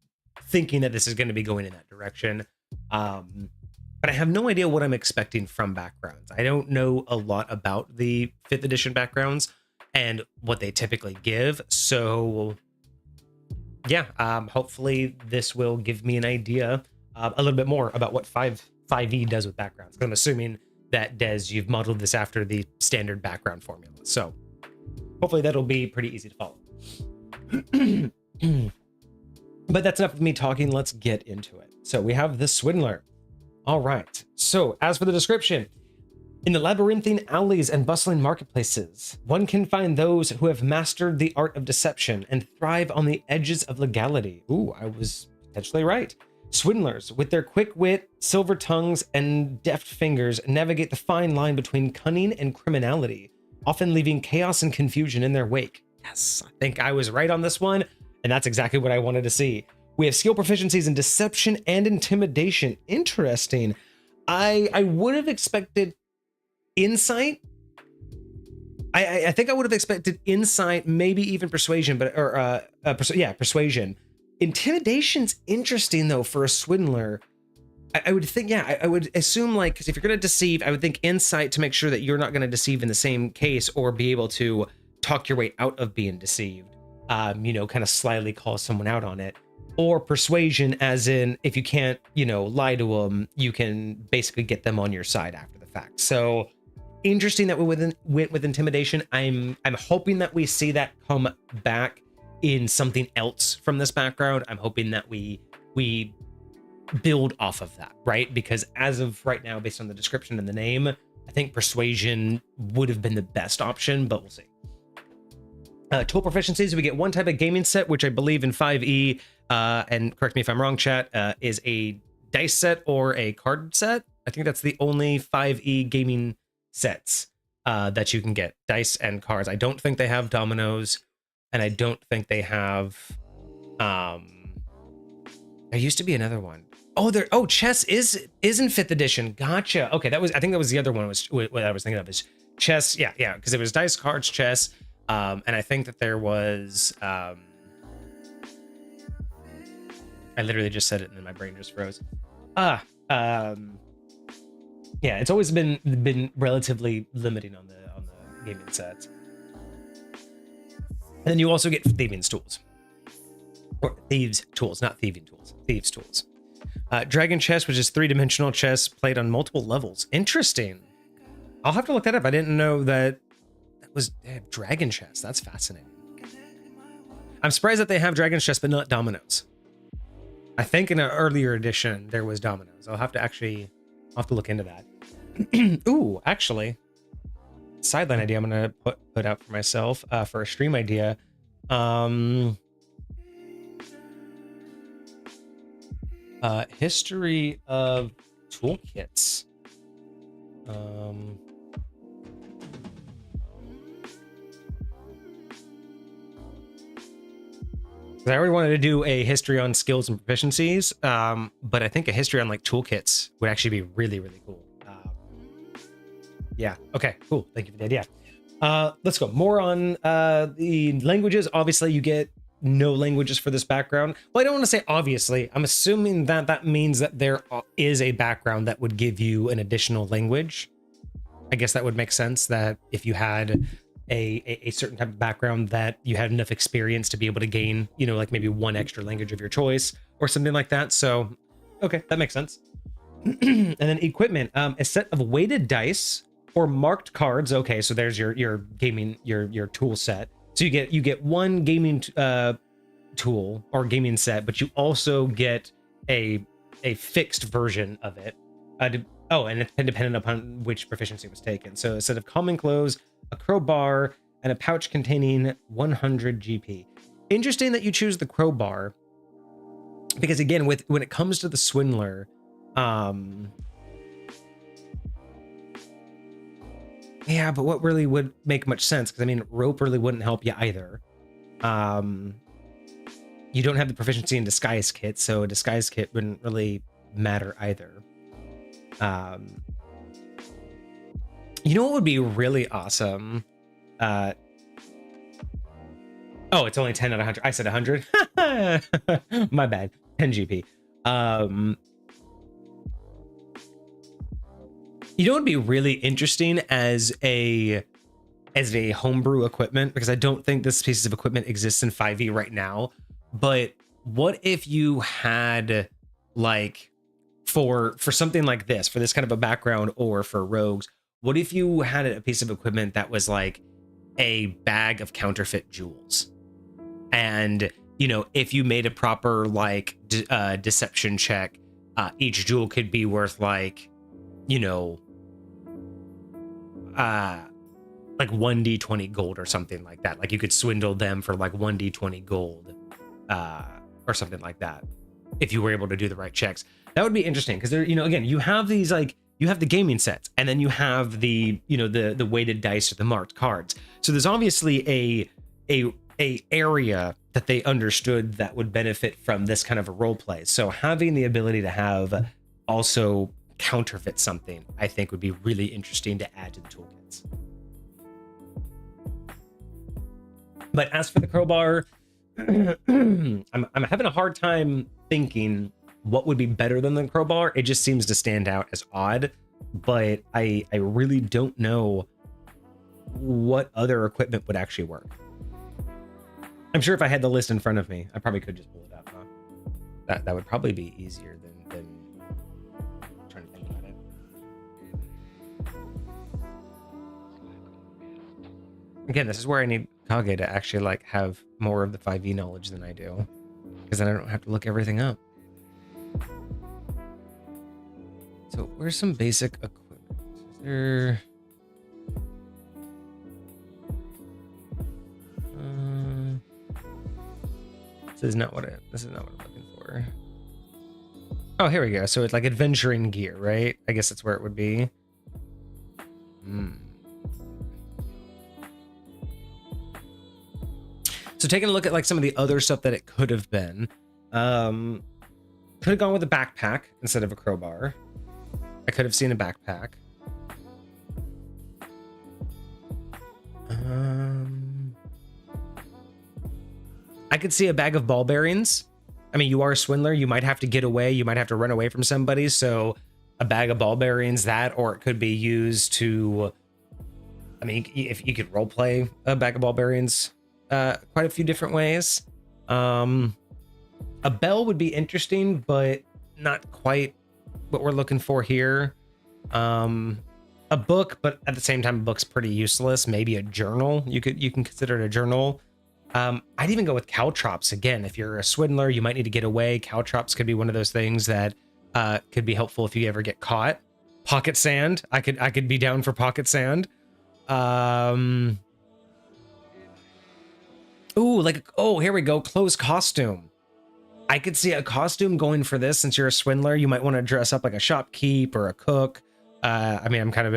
A: thinking that this is going to be going in that direction. But I have no idea what I'm expecting from backgrounds. I don't know a lot about the 5th edition backgrounds and what they typically give. So yeah, hopefully this will give me an idea a little bit more about what 5e does with backgrounds. I'm assuming that, Des, you've modeled this after the standard background formula. So hopefully that'll be pretty easy to follow. But that's enough of me talking. Let's get into it. So we have the Swindler. All right. So as for the description, in the labyrinthine alleys and bustling marketplaces, one can find those who have mastered the art of deception and thrive on the edges of legality. Ooh, I was potentially right. Swindlers, with their quick wit, silver tongues, and deft fingers, navigate the fine line between cunning and criminality, often leaving chaos and confusion in their wake. Yes, I think I was right on this one, and that's exactly what I wanted to see. We have skill proficiencies in deception and intimidation. Interesting. I would have expected Insight, I think I would have expected insight, maybe even persuasion, but persuasion. Intimidation's interesting though for a swindler. I would think, yeah, I would assume, like, because if you're going to deceive, I would think insight to make sure that you're not going to deceive in the same case, or be able to talk your way out of being deceived. Kind of slyly call someone out on it. Or persuasion, as in, if you can't, lie to them, you can basically get them on your side after the fact. So interesting that we went with intimidation. I'm hoping that we see that come back in something else from this background. I'm hoping that we build off of that, right? Because as of right now, based on the description and the name, I think persuasion would have been the best option, but we'll see. Tool proficiencies, we get one type of gaming set, which I believe in 5e, and correct me if I'm wrong, chat, is a dice set or a card set. I think that's the only 5e gaming sets that you can get, dice and cards. I don't think they have dominoes, and I don't think they have there used to be another one. Chess is in 5th edition. Gotcha. Okay, I think that was the other one, was what I was thinking of, is chess. Yeah, because it was dice, cards, chess, and I think that there was I literally just said it and then my brain just froze. Yeah, it's always been relatively limiting on the gaming sets. And then you also get thieving tools. Or thieves tools, not thieving tools. Thieves tools. Dragon chess, which is 3-dimensional chess played on multiple levels. Interesting. I'll have to look that up. I didn't know that was dragon chess. That's fascinating. I'm surprised that they have dragon chess, but not dominoes. I think in an earlier edition there was dominoes. I'll have to look into that. Ooh, actually, sideline idea I'm gonna put out for myself for a stream idea. History of toolkits. I already wanted to do a history on skills and proficiencies, but I think a history on like toolkits would actually be really, really cool. Yeah. Okay. Cool. Thank you for the idea. Let's go more on the languages. Obviously, you get no languages for this background. Well, I don't want to say obviously. I'm assuming that that means that there is a background that would give you an additional language. I guess that would make sense, that if you had a certain type of background, that you had enough experience to be able to gain, like maybe one extra language of your choice or something like that. So, okay, that makes sense. And then equipment, a set of weighted dice or marked cards. Okay, so there's your gaming, your tool set. So you get one gaming tool or gaming set, but you also get a fixed version of it. And it's dependent upon which proficiency was taken. So a set of common clothes, a crowbar, and a pouch containing 100 GP. Interesting that you choose the crowbar, because again, when it comes to the Swindler, yeah, but what really would make much sense? Because I mean, rope really wouldn't help you either. You don't have the proficiency in disguise kit, so a disguise kit wouldn't really matter either. You know what would be really awesome? It's only 10 out of 100. I said 100. My bad. 10 GP. You know what would be really interesting as a homebrew equipment, because I don't think this piece of equipment exists in 5e right now, but what if you had, like, for something like this, for this kind of a background, or for rogues, what if you had a piece of equipment that was like a bag of counterfeit jewels? And, if you made a proper like deception check, each jewel could be worth like, like 1d20 gold or something like that. Like you could swindle them for like 1d20 gold, or something like that, if you were able to do the right checks. That would be interesting, because there, again, you have these, like, you have the gaming sets, and then you have the, the weighted dice or the marked cards. So there's obviously a area that they understood that would benefit from this kind of a role play. So having the ability to have also counterfeit something, I think would be really interesting to add to the toolkits. But as for the crowbar, I'm having a hard time thinking what would be better than the crowbar. It just seems to stand out as odd, but I really don't know what other equipment would actually work. I'm sure if I had the list in front of me, I probably could just pull it up, huh? That would probably be easier than trying to think about it. Again, this is where I need Kage to actually like have more of the 5e knowledge than I do, because then I don't have to look everything up. So where's some basic equipment? Is there... This is not what I'm looking for. Oh, here we go. So it's like adventuring gear, right? I guess that's where it would be. So taking a look at like some of the other stuff that it could have been, could have gone with a backpack instead of a crowbar. I could have seen a backpack. I could see a bag of ball bearings. I mean, you are a swindler. You might have to get away. You might have to run away from somebody. So a bag of ball bearings, that, or it could be used to, I mean, if you could role play a bag of ball bearings quite a few different ways. A bell would be interesting, but not quite what we're looking for here. A book, but at the same time, a book's pretty useless. Maybe a journal. You can consider it a journal. I'd even go with caltrops. Again, if you're a swindler, you might need to get away. Caltrops could be one of those things that could be helpful if you ever get caught. Pocket sand. I could be down for pocket sand. Ooh, like, oh, here we go. Clothes costume. I could see a costume going for this. Since you're a swindler, you might want to dress up like a shopkeep or a cook. I mean, I'm kind of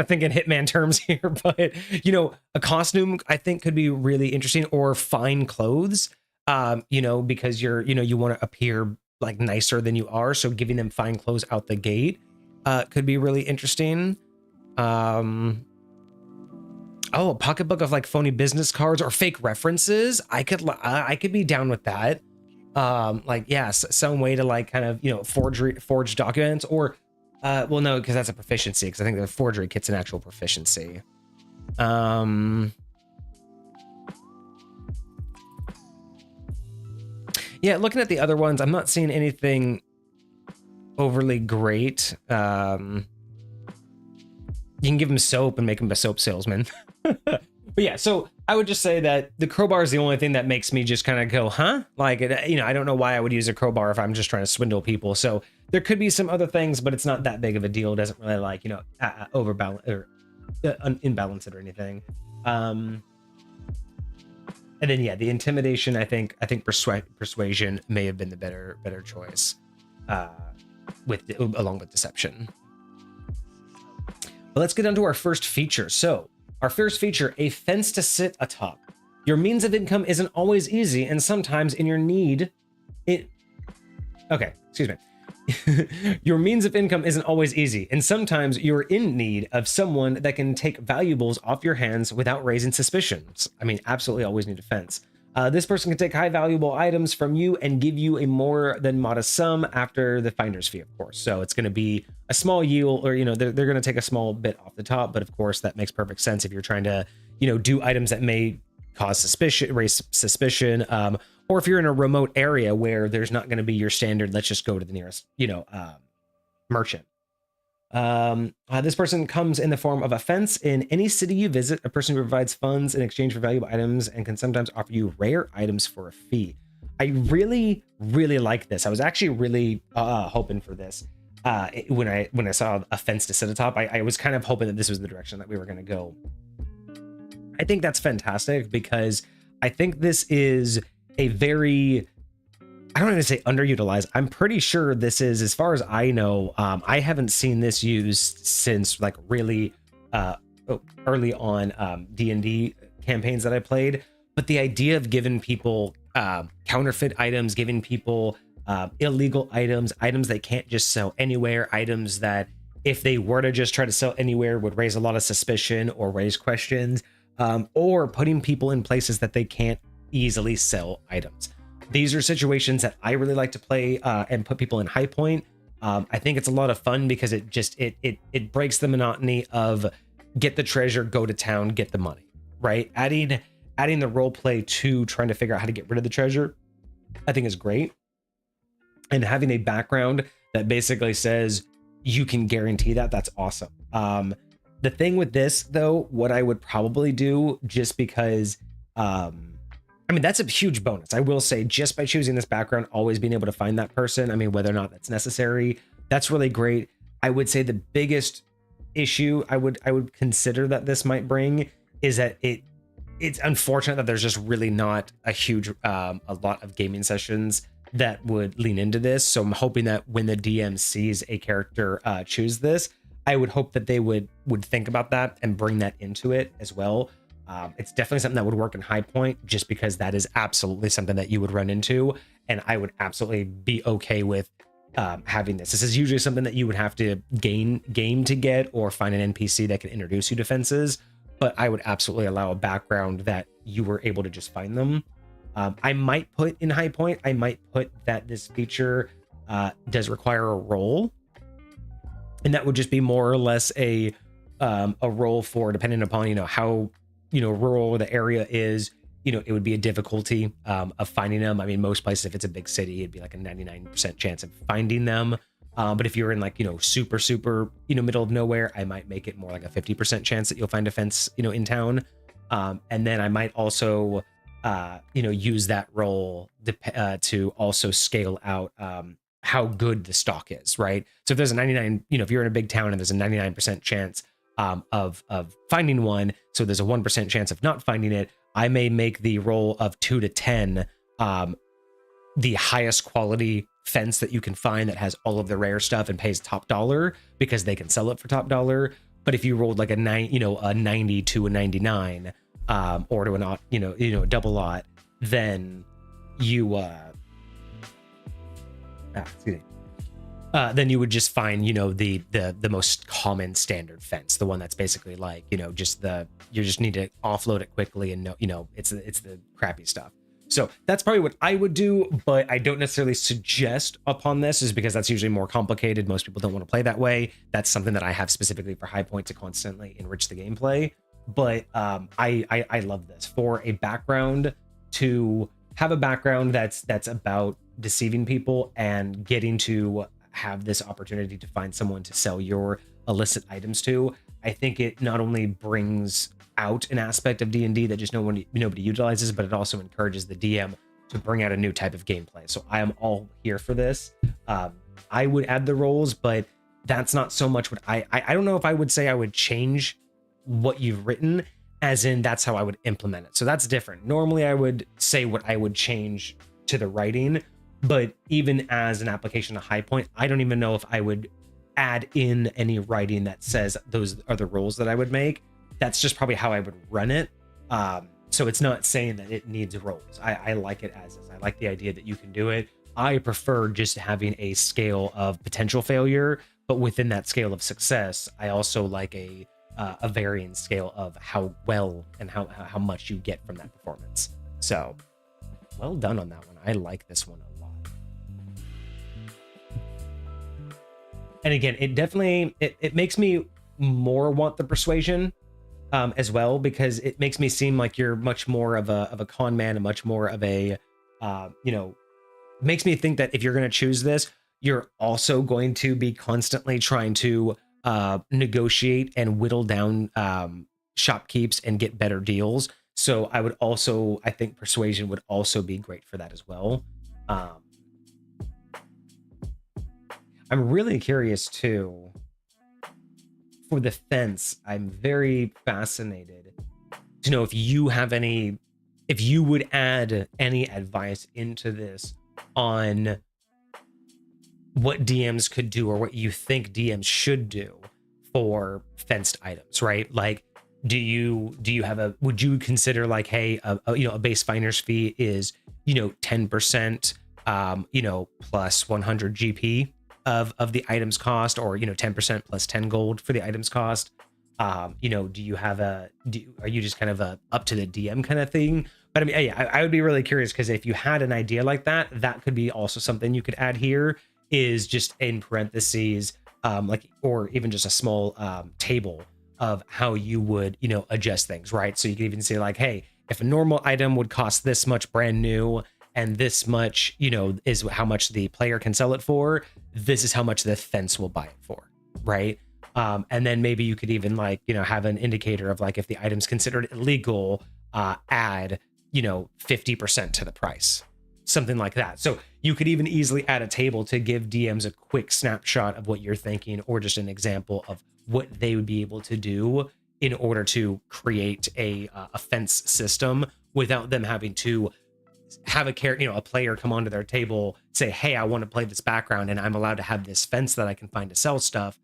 A: thinking Hitman terms here, but you know, a costume I think could be really interesting, or fine clothes, you know, because you want to appear like nicer than you are. So giving them fine clothes out the gate, could be really interesting. Oh, a pocketbook of like phony business cards or fake references. I could be down with that. Like, yes, some way to like kind of, you know, forge documents, or well, no, because that's a proficiency, because I think the forgery kit's an actual proficiency. Yeah, looking at the other ones, I'm not seeing anything overly great. You can give him soap and make him a soap salesman. But yeah, so I would just say that the crowbar is the only thing that makes me just kind of go, huh? Like, you know, I don't know why I would use a crowbar if I'm just trying to swindle people. So there could be some other things, but it's not that big of a deal. It doesn't really like, you know, overbalance or imbalance it or anything. And then, yeah, the intimidation, I think persuasion may have been the better choice, along with deception. But let's get on to our first feature. So our first feature, a fence to sit atop. Your means of income isn't always easy, and sometimes in your need, your means of income isn't always easy, and sometimes you're in need of someone that can take valuables off your hands without raising suspicions. I mean, absolutely always need a fence. This person can take high valuable items from you and give you a more than modest sum after the finder's fee, of course. So it's going to be a small yield, or, you know, they're going to take a small bit off the top. But of course, that makes perfect sense if you're trying to, you know, do items that may cause suspicion, raise suspicion, or if you're in a remote area where there's not going to be your standard, let's just go to the nearest, you know, merchant. This person comes in the form of a fence. In any city you visit, a person who provides funds in exchange for valuable items and can sometimes offer you rare items for a fee. I really like this. I was actually really hoping for this. When I saw a fence to sit atop, I was kind of hoping that this was the direction that we were going to go. I think that's fantastic, because I think this is a very, I don't even say underutilized. I'm pretty sure this is, as far as I know, I haven't seen this used since like really early on D&D campaigns that I played. But the idea of giving people counterfeit items, giving people illegal items, items they can't just sell anywhere, items that if they were to just try to sell anywhere would raise a lot of suspicion or raise questions, or putting people in places that they can't easily sell items. These are situations that I really like to play and put people in High Point. I think it's a lot of fun because it breaks the monotony of get the treasure, go to town, get the money, right? Adding the role play to trying to figure out how to get rid of the treasure, I think is great. And having a background that basically says you can guarantee that, that's awesome. The thing with this though, what I would probably do, just because, I mean, that's a huge bonus. I will say, just by choosing this background, always being able to find that person, I mean, whether or not that's necessary, that's really great. I would say the biggest issue I would consider that this might bring is that it's unfortunate that there's just really not a huge a lot of gaming sessions that would lean into this. So I'm hoping that when the DM sees a character choose this, I would hope that they would think about that and bring that into it as well. It's definitely something that would work in High Point, just because that is absolutely something that you would run into, and I would absolutely be okay with having this. This is usually something that you would have to game to get, or find an NPC that can introduce you to fences, but I would absolutely allow a background that you were able to just find them. I might put in High Point, I might put that this feature does require a roll, and that would just be more or less a roll for, depending upon, how, rural the area is, it would be a difficulty of finding them. I mean, most places, if it's a big city, it'd be like a 99% chance of finding them. But if you're in like, super, middle of nowhere, I might make it more like a 50% chance that you'll find a fence, in town. And then I might also, use that roll to also scale out how good the stock is, right? So if there's a 99, if you're in a big town and there's a 99% chance of finding one, so there's a 1% chance of not finding it, I may make the roll of 2 to 10 the highest quality fence that you can find that has all of the rare stuff and pays top dollar, because they can sell it for top dollar. But if you rolled like a 90 to a 99, or to a double lot, then you then you would just find the most common standard fence, the one that's basically like you just need to offload it quickly, and it's the crappy stuff. So that's probably what I would do, but I don't necessarily suggest upon this, is because that's usually more complicated. Most people don't want to play that way. That's something that I have specifically for High Point to constantly enrich the gameplay. But I love this for a background, to have a background that's about deceiving people and getting to have this opportunity to find someone to sell your illicit items to. I think it not only brings out an aspect of D&D that just nobody utilizes, but it also encourages the DM to bring out a new type of gameplay. So I am all here for this. I would add the rolls, but that's not so much what I don't know if I would say I would change what you've written, as in that's how I would implement it. So that's different. Normally I would say what I would change to the writing, but even as an application of High Point, I don't even know if I would add in any writing that says those are the rules that I would make. That's just probably how I would run it. So it's not saying that it needs roles. I like it as is. I like the idea that you can do it. I prefer just having a scale of potential failure, but within that scale of success, I also like a varying scale of how well and how much you get from that performance. So well done on that one. I like this one a lot. And again, it definitely it makes me more want the persuasion as well, because it makes me seem like you're much more of a con man, and much more of a makes me think that if you're going to choose this, you're also going to be constantly trying to negotiate and whittle down shopkeeps and get better deals. So I think persuasion would also be great for that as well. I'm really curious too, for the fence. I'm very fascinated to know if you would add any advice into this on what DMs could do, or what you think DMs should do for fenced items, right? Like, would you consider like, hey, a base finder's fee is 10% plus 100 GP of the item's cost, or 10% plus 10 gold for the item's cost. Do you have are you just kind of a up to the DM kind of thing? But I mean, yeah, I would be really curious, because if you had an idea like that, that could be also something you could add here, is just in parentheses, or even just a small table of how you would, adjust things, right? So you could even say like, hey, if a normal item would cost this much brand new, and this much, is how much the player can sell it for, this is how much the fence will buy it for, right? And then maybe you could even have an indicator of like, if the item's considered illegal, add 50% to the price, something like that. So you could even easily add a table to give DMs a quick snapshot of what you're thinking, or just an example of what they would be able to do in order to create a fence system, without them having to have a player come onto their table, say, hey, I want to play this background, and I'm allowed to have this fence that I can find to sell stuff.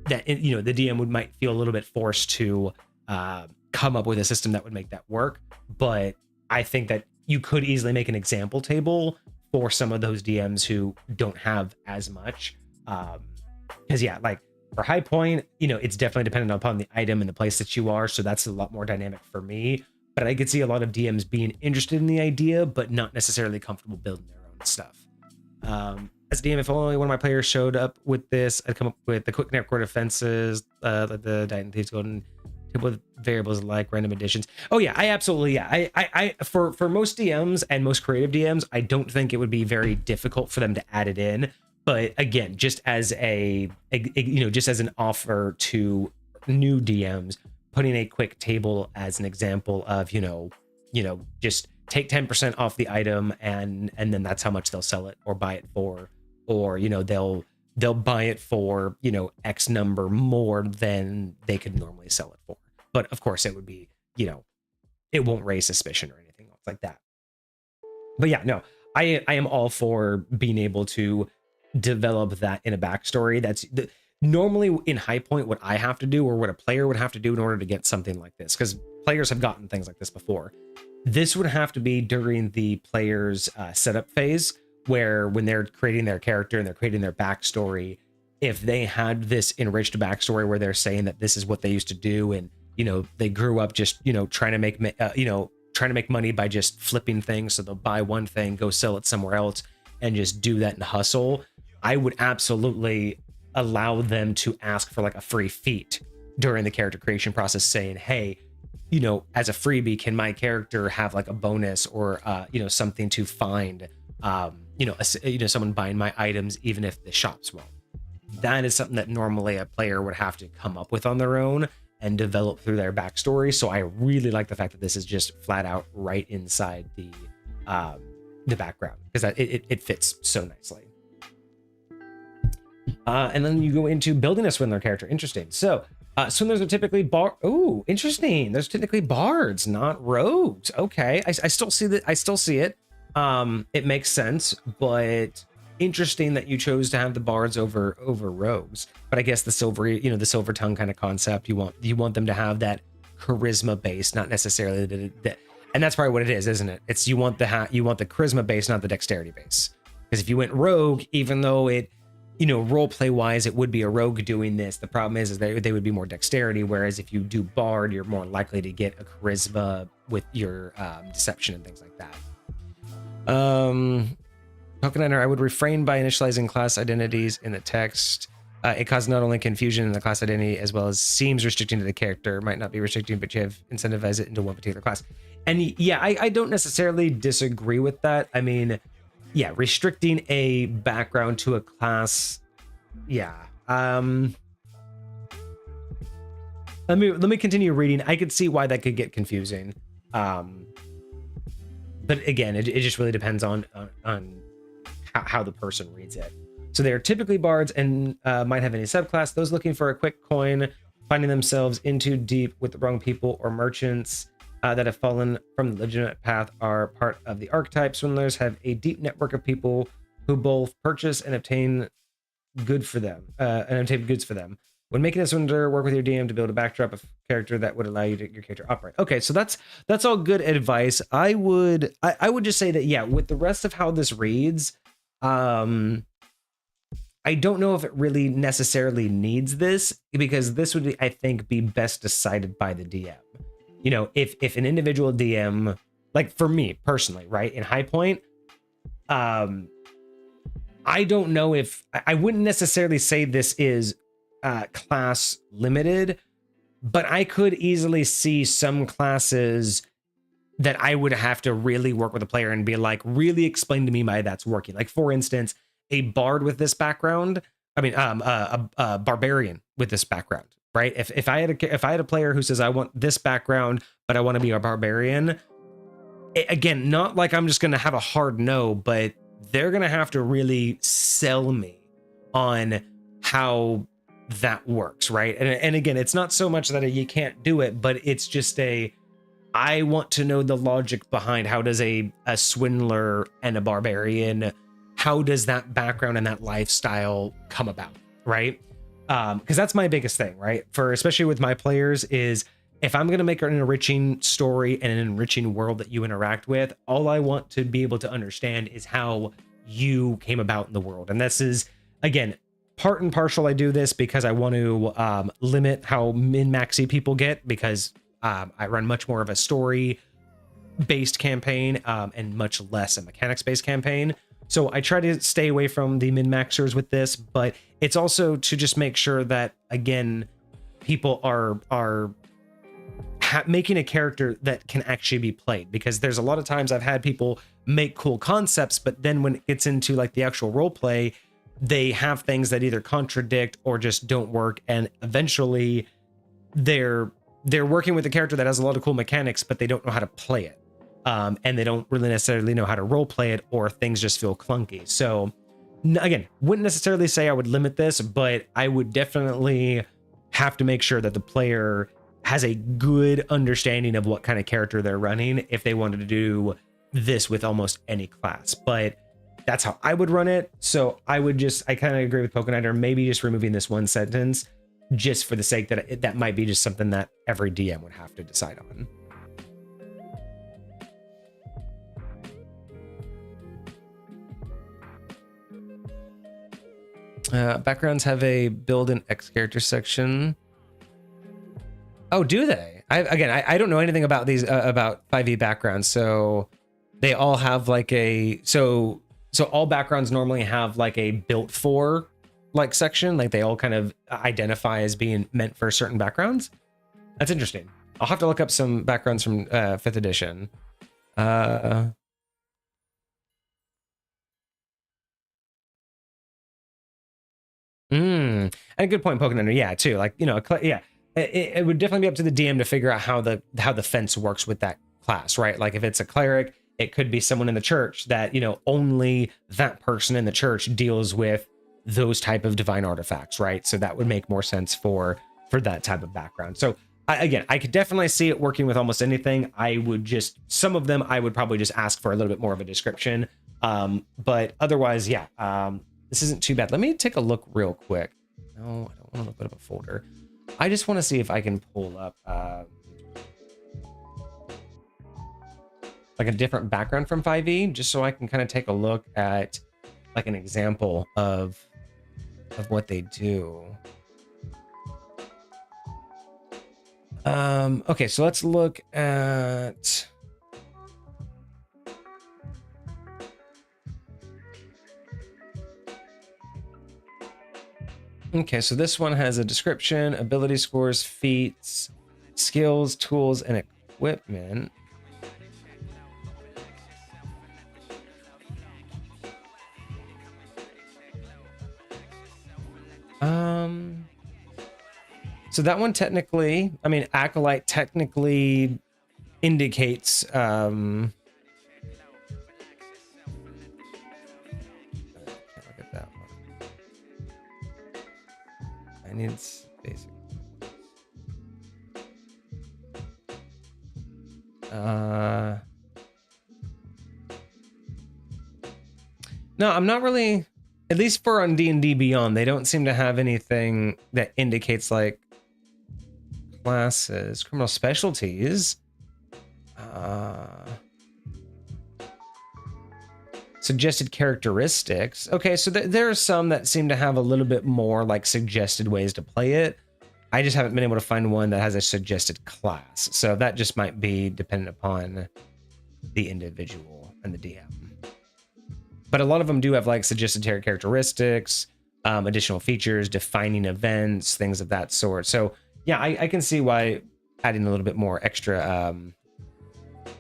A: That the DM might feel a little bit forced to come up with a system that would make that work. But I think that you could easily make an example table for some of those DMs who don't have as much. Because like for High Point, it's definitely dependent upon the item and the place that you are. So that's a lot more dynamic for me. But I could see a lot of DMs being interested in the idea, but not necessarily comfortable building their own stuff. As a DM, if only one of my players showed up with this, I'd come up with the quick network defenses, the Titan Thieves Golden table with variables like random additions. Oh yeah, I for most DMs and most creative DMs, I don't think it would be very difficult for them to add it in. But again, just as just as an offer to new DMs, putting a quick table as an example of just take 10% off the item, and then that's how much they'll sell it or buy it for, or they'll buy it for X number more than they could normally sell it for. But of course it would be it won't raise suspicion or anything else like that. But yeah, no, I am all for being able to develop that in a backstory. That's normally in High Point what I have to do, or what a player would have to do in order to get something like this, because players have gotten things like this before. This would have to be during the player's setup phase, where when they're creating their character and they're creating their backstory, if they had this enriched backstory where they're saying that this is what they used to do, and they grew up just trying to make money by just flipping things, so they'll buy one thing, go sell it somewhere else, and just do that and hustle, I would absolutely allow them to ask for like a free feat during the character creation process, saying, hey, as a freebie, can my character have like a bonus, or something to find someone buying my items even if the shops won't. That is something that normally a player would have to come up with on their own and develop through their backstory. So I really like the fact that this is just flat out right inside the background, because it fits so nicely. And then you go into building a Swindler character. Interesting. So Swindlers are typically interesting. There's typically bards, not rogues. Okay, I still see that. I still see it. It makes sense, but interesting that you chose to have the bards over rogues. But I guess the silver tongue kind of concept. You want them to have that charisma base, not necessarily that. And that's probably what it is, isn't it? It's you want the charisma base, not the dexterity base. Because if you went rogue, even though it, role play wise, it would be a rogue doing this, the problem is they would be more dexterity. Whereas if you do bard, you're more likely to get a charisma with your deception and things like that. Token Enter, I would refrain by initializing class identities in the text. It causes not only confusion in the class identity, as well as seems restricting to the character. Might not be restricting, but you have incentivized it into one particular class. And yeah, I don't necessarily disagree with that. I mean, yeah, restricting a background to a class. Yeah. Let me continue reading. I could see why that could get confusing. But again, it just really depends on how the person reads it. So they're typically bards and might have any subclass. Those looking for a quick coin, finding themselves in too deep with the wrong people, or merchants that have fallen from the legitimate path are part of the archetype. Swindlers have a deep network of people who both purchase and obtain goods for them. When making a Swindler, work with your DM to build a backdrop of character that would allow you to your character operate. Okay, so that's all good advice. I would just say that, yeah, with the rest of how this reads, I don't know if it really necessarily needs this, because this would, I think, be best decided by the DM. You know, if an individual DM, like for me personally, right, in High Point, I don't know if I wouldn't necessarily say this is class limited, but I could easily see some classes that I would have to really work with a player and be like, really explain to me why that's working. Like, for instance, a bard with this background, I mean, a barbarian with this background, right? If I had a player who says, I want this background, but I want to be a barbarian, again, not like I'm just going to have a hard no, but they're going to have to really sell me on how that works, right? And again, it's not so much that you can't do it, but it's just I want to know the logic behind how does a swindler and a barbarian, how does that background and that lifestyle come about, right? Because that's my biggest thing, right? For especially with my players is, if I'm going to make an enriching story and an enriching world that you interact with, all I want to be able to understand is how you came about in the world. And this is, again, part and partial. I do this because I want to limit how min-maxy people get, because I run much more of a story-based campaign and much less a mechanics-based campaign. So I try to stay away from the min-maxers with this, but it's also to just make sure that, again, people are making a character that can actually be played, because there's a lot of times I've had people make cool concepts, but then when it gets into like the actual role play, they have things that either contradict or just don't work, and eventually they're working with a character that has a lot of cool mechanics, but they don't know how to play it, and they don't really necessarily know how to role play it, or things just feel clunky. So again, wouldn't necessarily say I would limit this, but I would definitely have to make sure that the player has a good understanding of what kind of character they're running if they wanted to do this with almost any class. But that's how I would run it. So I kind of agree with Pokenighter, maybe just removing this one sentence just for the sake that that might be just something that every DM would have to decide on. Backgrounds have a build an X character section. Oh, do they? I don't know anything about these about 5e backgrounds. So they all have like so all backgrounds normally have like a built for like section, like they all kind of identify as being meant for certain backgrounds. That's interesting. I'll have to look up some backgrounds from 5th edition. And a good point, Pokemon. Yeah, too. Like, you know, yeah. It would definitely be up to the DM to figure out how the fence works with that class, right? Like if it's a cleric, it could be someone in the church that, you know, only that person in the church deals with those type of divine artifacts, right? So that would make more sense for that type of background. So I could definitely see it working with almost anything. Some of them I would probably just ask for a little bit more of a description. But otherwise, yeah, this isn't too bad. Let me take a look real quick. No, I don't want to put up a folder. I just want to see if I can pull up like a different background from 5e, just so I can kind of take a look at like an example of what they do. Okay, so let's look at okay, so this one has a description, ability scores, feats, skills, tools, and equipment. So that one technically, I mean, Acolyte technically indicates, can't look at that one. I need basic. No, I'm not really. at least for on D&D Beyond, they don't seem to have anything that indicates like classes, criminal specialties. Suggested characteristics. Okay, so there are some that seem to have a little bit more like suggested ways to play it. I just haven't been able to find one that has a suggested class. So that just might be dependent upon the individual and the DM. But a lot of them do have like suggested characteristics, additional features, defining events, things of that sort. So yeah, I can see why adding a little bit more extra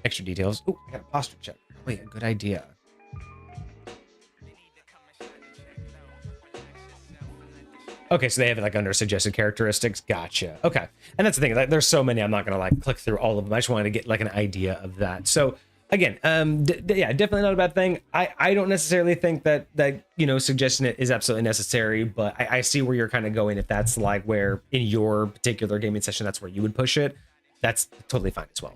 A: extra details. Oh, I got a posture check. Wait, a good idea. Okay, so they have it like under suggested characteristics. Gotcha. Okay, and that's the thing. Like, there's so many. I'm not gonna like click through all of them. I just wanted to get like an idea of that. So again, yeah, definitely not a bad thing. I don't necessarily think that you know, suggesting it is absolutely necessary, but I see where you're kind of going. If that's like where in your particular gaming session, that's where you would push it. That's totally fine as well.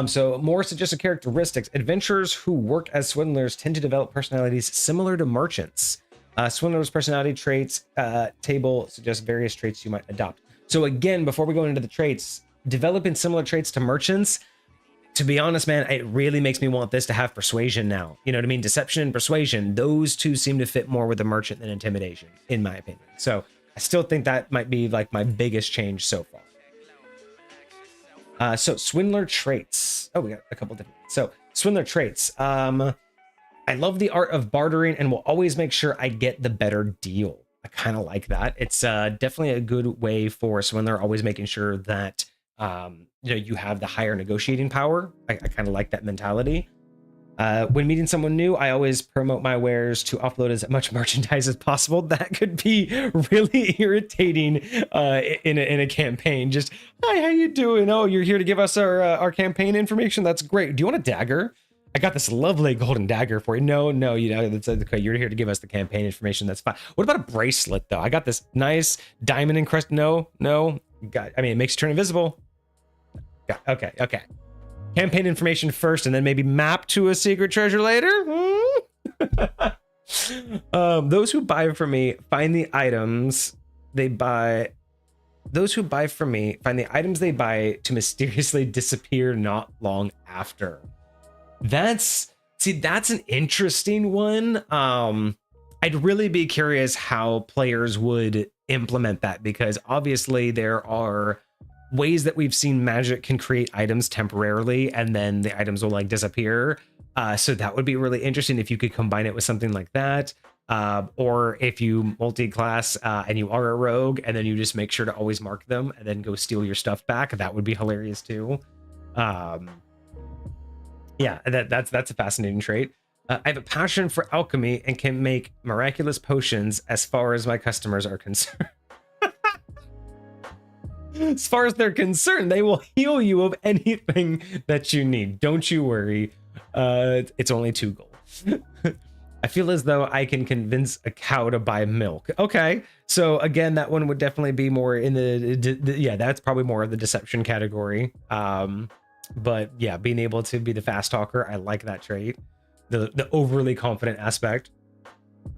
A: So more suggested characteristics. Adventurers who work as swindlers tend to develop personalities similar to merchants. Swindler's personality traits table suggests various traits you might adopt. So again, before we go into the traits, developing similar traits to merchants, to be honest, man, it really makes me want this to have persuasion now. You know what I mean? Deception and persuasion, those two seem to fit more with the merchant than intimidation, in my opinion. So I still think that might be like my biggest change so far. So Swindler traits. Oh, we got a couple different. So Swindler traits. I love the art of bartering and will always make sure I get the better deal. I kind of like that. It's definitely a good way for Swindler, always making sure that you know, you have the higher negotiating power. I kind of like that mentality. When meeting someone new, I always promote my wares to upload as much merchandise as possible. That could be really irritating in a campaign. Just, hi, how you doing? Oh, you're here to give us our campaign information? That's great. Do you want a dagger? I got this lovely golden dagger for you. No, you know, that's okay. You're here to give us the campaign information. That's fine. What about a bracelet though? I got this nice diamond encrusted. No. God, I mean, it makes you turn invisible. Okay. Campaign information first, and then maybe map to a secret treasure later. Those who buy from me find the items they buy. Those who buy from me find the items they buy to mysteriously disappear not long after. That's an interesting one. I'd really be curious how players would implement that, because obviously there are ways that we've seen magic can create items temporarily and then the items will like disappear. So that would be really interesting if you could combine it with something like that. Or if you multi-class and you are a rogue and then you just make sure to always mark them and then go steal your stuff back. That would be hilarious too. Yeah, that's a fascinating trait. I have a passion for alchemy and can make miraculous potions as far as my customers are concerned. As far as they're concerned, they will heal you of anything that you need. Don't you worry. It's only 2 gold. I feel as though I can convince a cow to buy milk. Okay, so again, that one would definitely be more in the yeah, that's probably more of the deception category. But yeah, being able to be the fast talker, I like that trait. The overly confident aspect.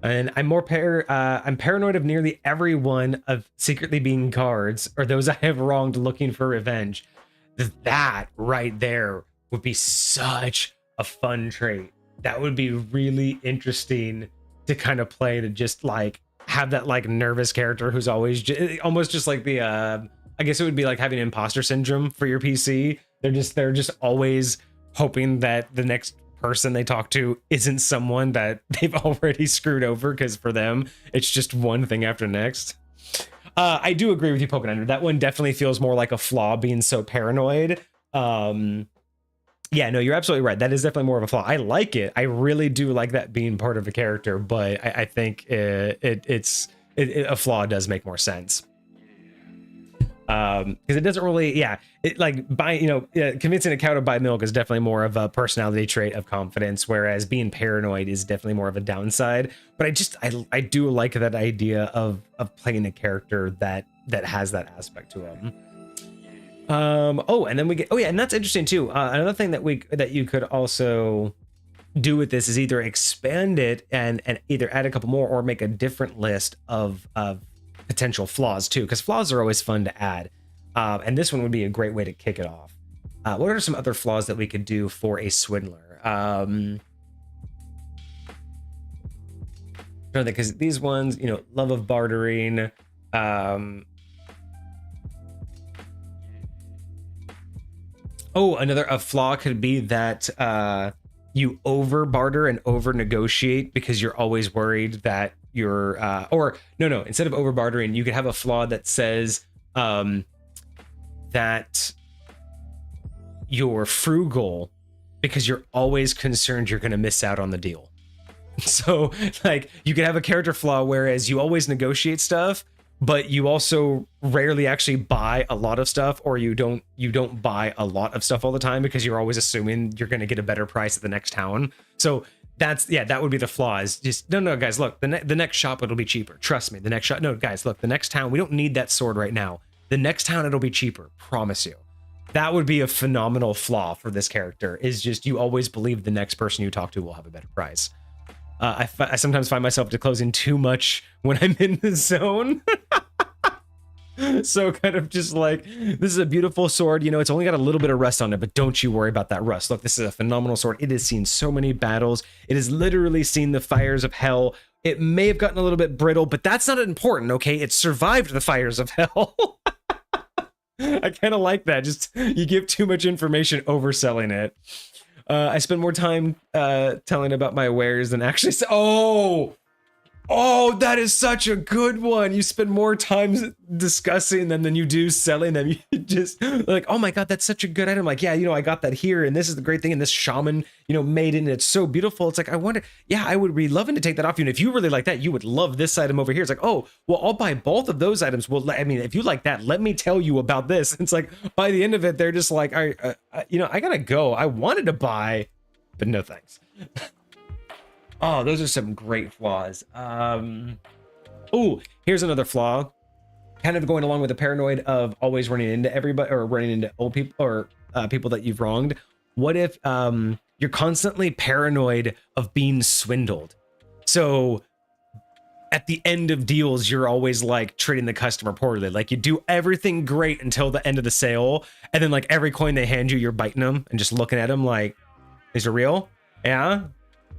A: And I'm I'm paranoid of nearly everyone of secretly being guards or those I have wronged looking for revenge. That right there would be such a fun trait. That would be really interesting to kind of play, to just like have that like nervous character who's always almost just like the I guess it would be like having imposter syndrome for your PC. They're just always hoping that the next person they talk to isn't someone that they've already screwed over, because for them it's just one thing after next. I do agree with you, Poking Under. That one definitely feels more like a flaw, being so paranoid. Yeah, no, you're absolutely right. That is definitely more of a flaw. I like it. I really do like that being part of a character, but I think a flaw does make more sense. Because it doesn't really, yeah, it like convincing a cow to buy milk is definitely more of a personality trait of confidence, whereas being paranoid is definitely more of a downside. But I do like that idea of playing a character that has that aspect to him. Oh, and then we get, oh yeah, and that's interesting too. Another thing that you could also do with this is either expand it and either add a couple more or make a different list of potential flaws too, because flaws are always fun to add. And this one would be a great way to kick it off. What are some other flaws that we could do for a swindler? Because these ones, you know, love of bartering. A flaw could be that you over barter and over negotiate because you're always worried that you're instead of over bartering, you could have a flaw that says that you're frugal because you're always concerned you're going to miss out on the deal. So like you could have a character flaw whereas you always negotiate stuff, but you also rarely actually buy a lot of stuff, or you don't buy a lot of stuff all the time because you're always assuming you're going to get a better price at the next town. So that would be the flaw. Is just no guys, look, the next shop it'll be cheaper. Trust me, the next shop. No guys, look, the next town we don't need that sword right now. The next town it'll be cheaper. Promise you. That would be a phenomenal flaw for this character. Is just you always believe the next person you talk to will have a better price. I sometimes find myself disclosing too much when I'm in the zone. So kind of just like, this is a beautiful sword, you know, it's only got a little bit of rust on it, but don't you worry about that rust. Look, this is a phenomenal sword. It has seen so many battles. It has literally seen the fires of hell. It may have gotten a little bit brittle, but that's not important, okay? It survived the fires of hell. I kind of like that. Just, you give too much information overselling it. I spend more time telling about my wares than actually Oh, that is such a good one. You spend more time discussing them than you do selling them. You just like, oh my God, that's such a good item. Like, yeah, you know, I got that here and this is the great thing. And this shaman, you know, made it and it's so beautiful. It's like, I wonder, yeah, I would be loving to take that off you. And if you really like that, you would love this item over here. It's like, oh, well, I'll buy both of those items. Well, I mean, if you like that, let me tell you about this. It's like, by the end of it, they're just like, I gotta go. I wanted to buy, but no thanks. Oh, those are some great flaws. Oh, here's another flaw. Kind of going along with the paranoid of always running into everybody or running into old people or people that you've wronged. What if you're constantly paranoid of being swindled? So at the end of deals, you're always like treating the customer poorly. Like you do everything great until the end of the sale. And then like every coin they hand you, you're biting them and just looking at them like, is it real? Yeah.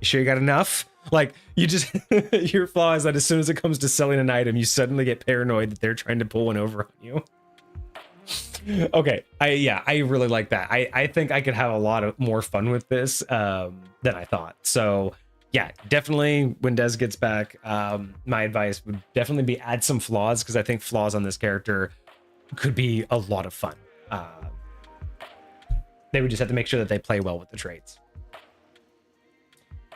A: You sure you got enough? Like you just, your flaw is that as soon as it comes to selling an item, you suddenly get paranoid that they're trying to pull one over on you. Okay. I really like that. I think I could have a lot of more fun with this than I thought. So yeah, definitely when Des gets back, my advice would definitely be add some flaws because I think flaws on this character could be a lot of fun. They would just have to make sure that they play well with the traits.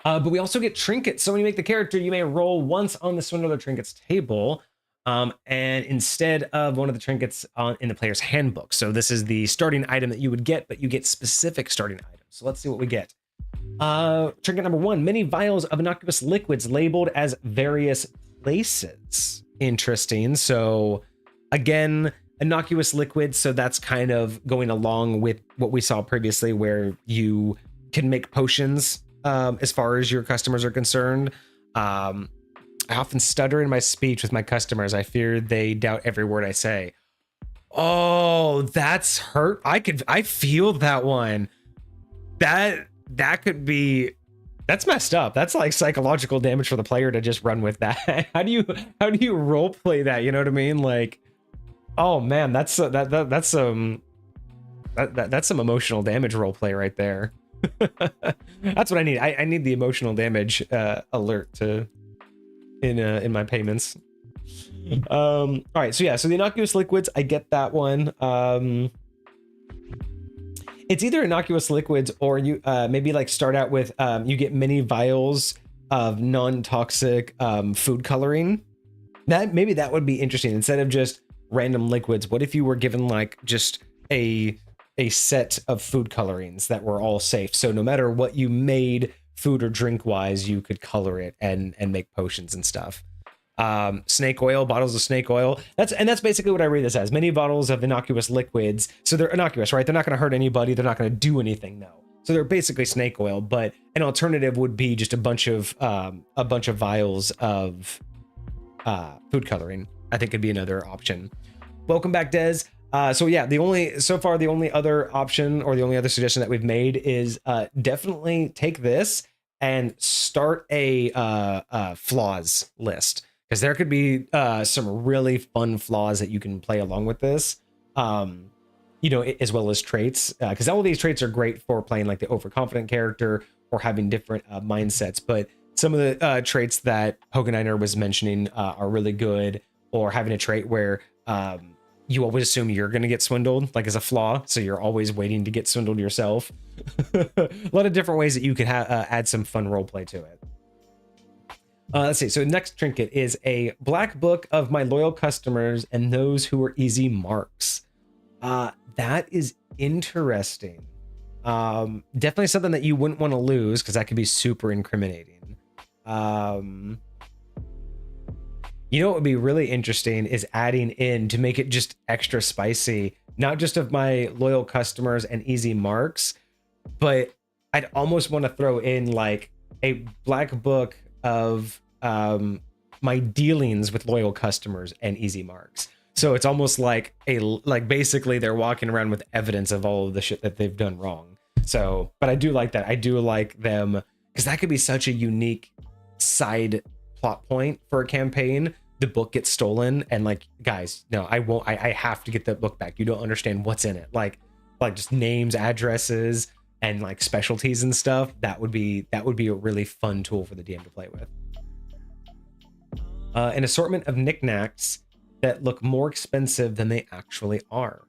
A: But we also get trinkets. So when you make the character, you may roll once on the Swindler trinkets table, and instead of one of the trinkets in the player's handbook. So this is the starting item that you would get, but you get specific starting items. So let's see what we get. Trinket number 1, many vials of innocuous liquids labeled as various places. Interesting. So again, innocuous liquids. So that's kind of going along with what we saw previously, where you can make potions. As far as your customers are concerned, I often stutter in my speech with my customers. I fear they doubt every word I say. Oh, that's hurt. I feel that one. That could be, that's messed up. That's like psychological damage for the player to just run with that. How do you role play that? You know what I mean? Like, oh man, that's some emotional damage role play right there. That's what I need. I need the emotional damage alert to in my payments. All right, so yeah, so the innocuous liquids, I get that one. It's either innocuous liquids or you maybe like start out with you get many vials of non-toxic food coloring. Maybe that would be interesting instead of just random liquids. What if you were given like just a set of food colorings that were all safe? So no matter what you made food or drink wise, you could color it and make potions and stuff. Snake oil, bottles of snake oil. That's basically what I read this as. Many bottles of innocuous liquids. So they're innocuous, right? They're not going to hurt anybody. They're not going to do anything, no. So they're basically snake oil, but an alternative would be just a bunch of vials of food coloring. I think could be another option. Welcome back, Des. So yeah, the only other option or the only other suggestion that we've made is definitely take this and start a flaws list, because there could be some really fun flaws that you can play along with this, as well as traits, because all of these traits are great for playing like the overconfident character or having different mindsets. But some of the traits that Hoganiner was mentioning are really good, or having a trait where you always assume you're going to get swindled, like as a flaw. So you're always waiting to get swindled yourself. A lot of different ways that you could add some fun roleplay to it. Let's see. So next trinket is a black book of my loyal customers and those who are easy marks. That is interesting. Definitely something that you wouldn't want to lose, because that could be super incriminating. What would be really interesting is adding in, to make it just extra spicy, not just of my loyal customers and easy marks, but I'd almost want to throw in like a black book of my dealings with loyal customers and easy marks. So it's almost like basically they're walking around with evidence of all of the shit that they've done wrong. So, but I do like that. I do like them, because that could be such a unique side plot point for a campaign. The book gets stolen and like, guys, no, I won't. I have to get that book back. You don't understand what's in it. Like just names, addresses, and like specialties and stuff. That would be a really fun tool for the DM to play with. An assortment of knickknacks that look more expensive than they actually are.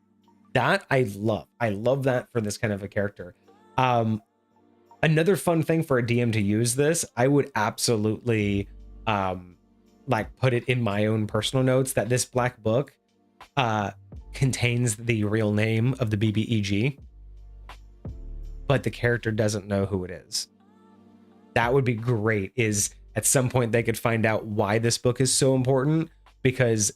A: That I love. I love that for this kind of a character. Another fun thing for a DM to use this, I would absolutely put it in my own personal notes that this black book contains the real name of the BBEG, but the character doesn't know who it is. That would be great. Is at some point they could find out why this book is so important, because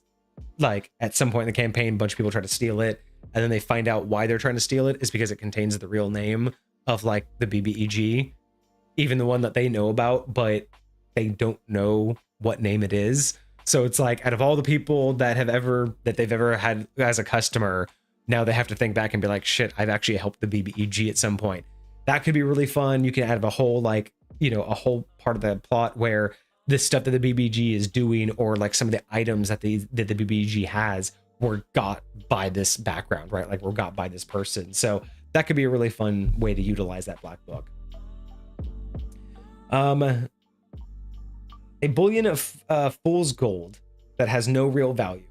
A: like at some point in the campaign, a bunch of people try to steal it, and then they find out why they're trying to steal it is because it contains the real name of like the BBEG, even the one that they know about, but they don't know what name it is. So it's like, out of all the people that they've ever had as a customer, now they have to think back and be like, shit, I've actually helped the BBEG at some point. That could be really fun. You can add a whole a whole part of the plot where the stuff that the BBG is doing, or like some of the items that the BBG has, were got by this background, right? Like were got by this person. So that could be a really fun way to utilize that black book. A bullion of fool's gold that has no real value.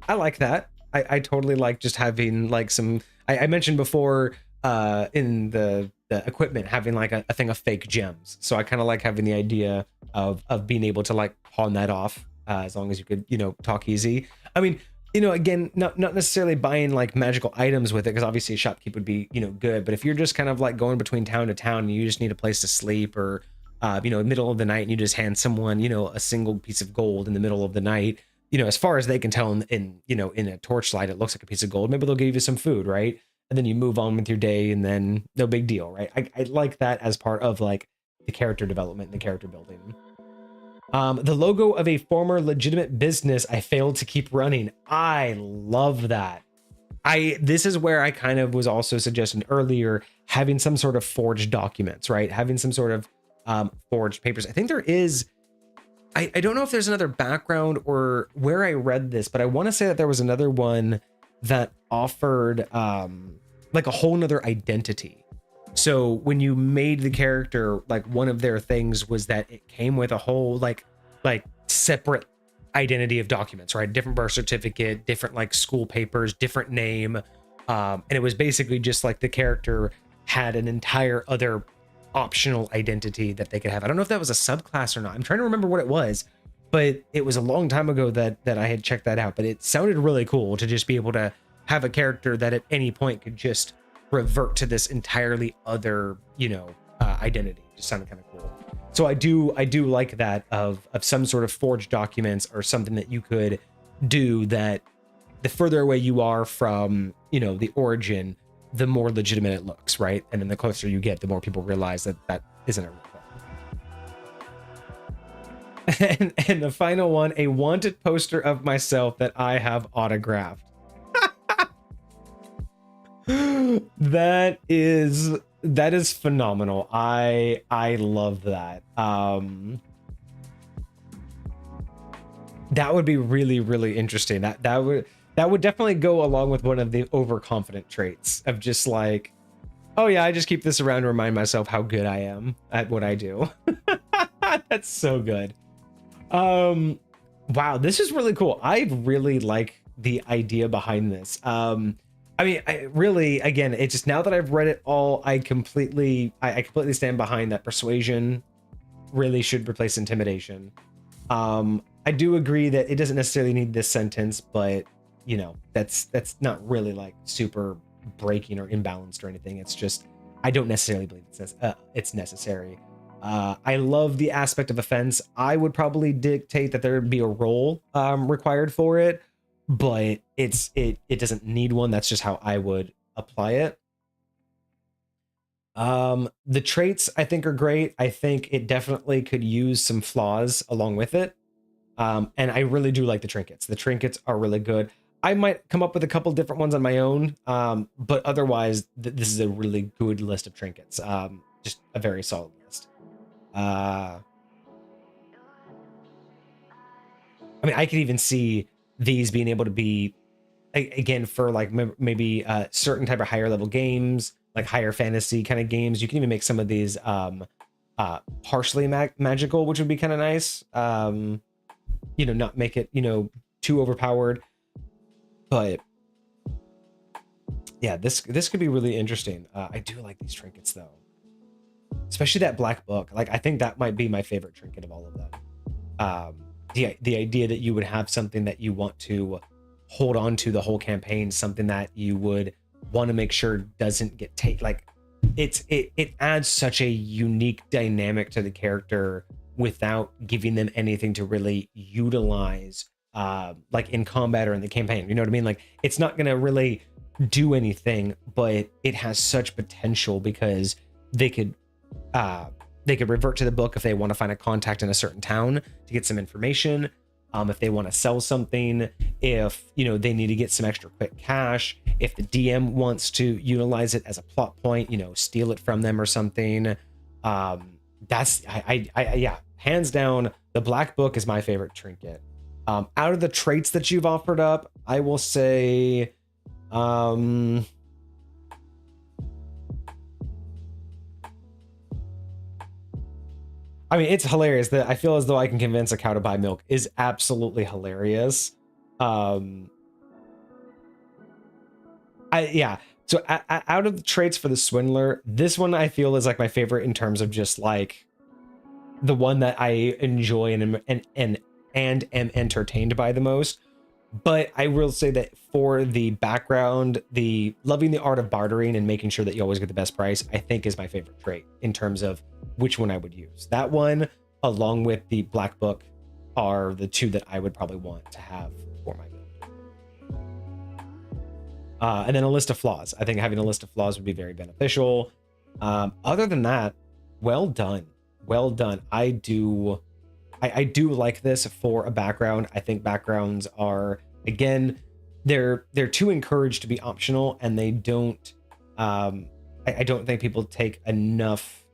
A: I like that. I totally like just having like some, I mentioned before in the equipment, having like a thing of fake gems. So I kind of like having the idea of being able to like pawn that off as long as you could, talk easy. I mean, again, not necessarily buying like magical items with it, because obviously a shopkeep would be, good. But if you're just kind of like going between town to town and you just need a place to sleep, or, middle of the night, and you just hand someone, a single piece of gold in the middle of the night, as far as they can tell in a torchlight, it looks like a piece of gold. Maybe they'll give you some food, right? And then you move on with your day, and then no big deal, right? I like that as part of like the character development and the character building. The logo of a former legitimate business I failed to keep running. I love that. This is where I kind of was also suggesting earlier, having some sort of forged documents, right? Having some sort of forged papers. I think there is, I don't know if there's another background or where I read this, but I want to say that there was another one that offered like a whole nother identity. So when you made the character, like one of their things was that it came with a whole like separate identity of documents, right? Different birth certificate, different like school papers, different name. And it was basically just like the character had an entire other optional identity that they could have. I don't know if that was a subclass or not. I'm trying to remember what it was, but it was a long time ago that I had checked that out. But it sounded really cool to just be able to have a character that at any point could just revert to this entirely other, identity. Just sounded kind of cool. So I do like that of some sort of forged documents or something that you could do, that the further away you are from, the origin, the more legitimate it looks, right? And then the closer you get, the more people realize that that isn't a real phone. And the final one, a wanted poster of myself that I have autographed. That is phenomenal. I love that. That would be really interesting. That would definitely go along with one of the overconfident traits of just like, oh yeah, I just keep this around to remind myself how good I am at what I do. That's so good. Wow, this is really cool. I really like the idea behind this. I mean, I really, again, it's just now that I've read it all, I completely stand behind that persuasion really should replace intimidation. I do agree that it doesn't necessarily need this sentence, but you know, that's not really like super breaking or imbalanced or anything. It's just, I don't necessarily believe it's necessary. I love the aspect of offense. I would probably dictate that there would be a role required for it, but it doesn't need one. That's just how I would apply it. The traits I think are great. I think it definitely could use some flaws along with it. And I really do like the trinkets. The trinkets are really good. I might come up with a couple different ones on my own, but otherwise this is a really good list of trinkets. Just a very solid list. I mean, I could even see these being able to be, again, for like maybe certain type of higher level games, like higher fantasy kind of games. You can even make some of these partially magical, which would be kind of nice. You know, not make it, you know, too overpowered. But yeah, this could be really interesting. I do like these trinkets though, especially that black book. Like, I think that might be my favorite trinket of all of them. The idea that you would have something that you want to hold on to the whole campaign, something that you would want to make sure doesn't get taken. Like, it adds such a unique dynamic to the character without giving them anything to really utilize, like in combat or in the campaign. You know what I mean? Like, it's not gonna really do anything, but it has such potential because they could revert to the book if they want to find a contact in a certain town to get some information. If they want to sell something, if, you know, they need to get some extra quick cash, if the DM wants to utilize it as a plot point, you know, steal it from them or something. That's yeah, hands down, the black book is my favorite trinket. Out of the traits that you've offered up, I will say, I mean, it's hilarious that I feel as though I can convince a cow to buy milk is absolutely hilarious. Yeah. So out of the traits for the Swindler, this one I feel is like my favorite in terms of just like the one that I enjoy and am entertained by the most. But I will say that for the background, the loving the art of bartering and making sure that you always get the best price, I think is my favorite trait in terms of which one I would use. That one, along with the black book, are the two that I would probably want to have for my build. And then a list of flaws. I think having a list of flaws would be very beneficial. Other than that, well done. Well done. I do like this for a background. I think backgrounds are, again, they're too encouraged to be optional, and they don't, I don't think people take enough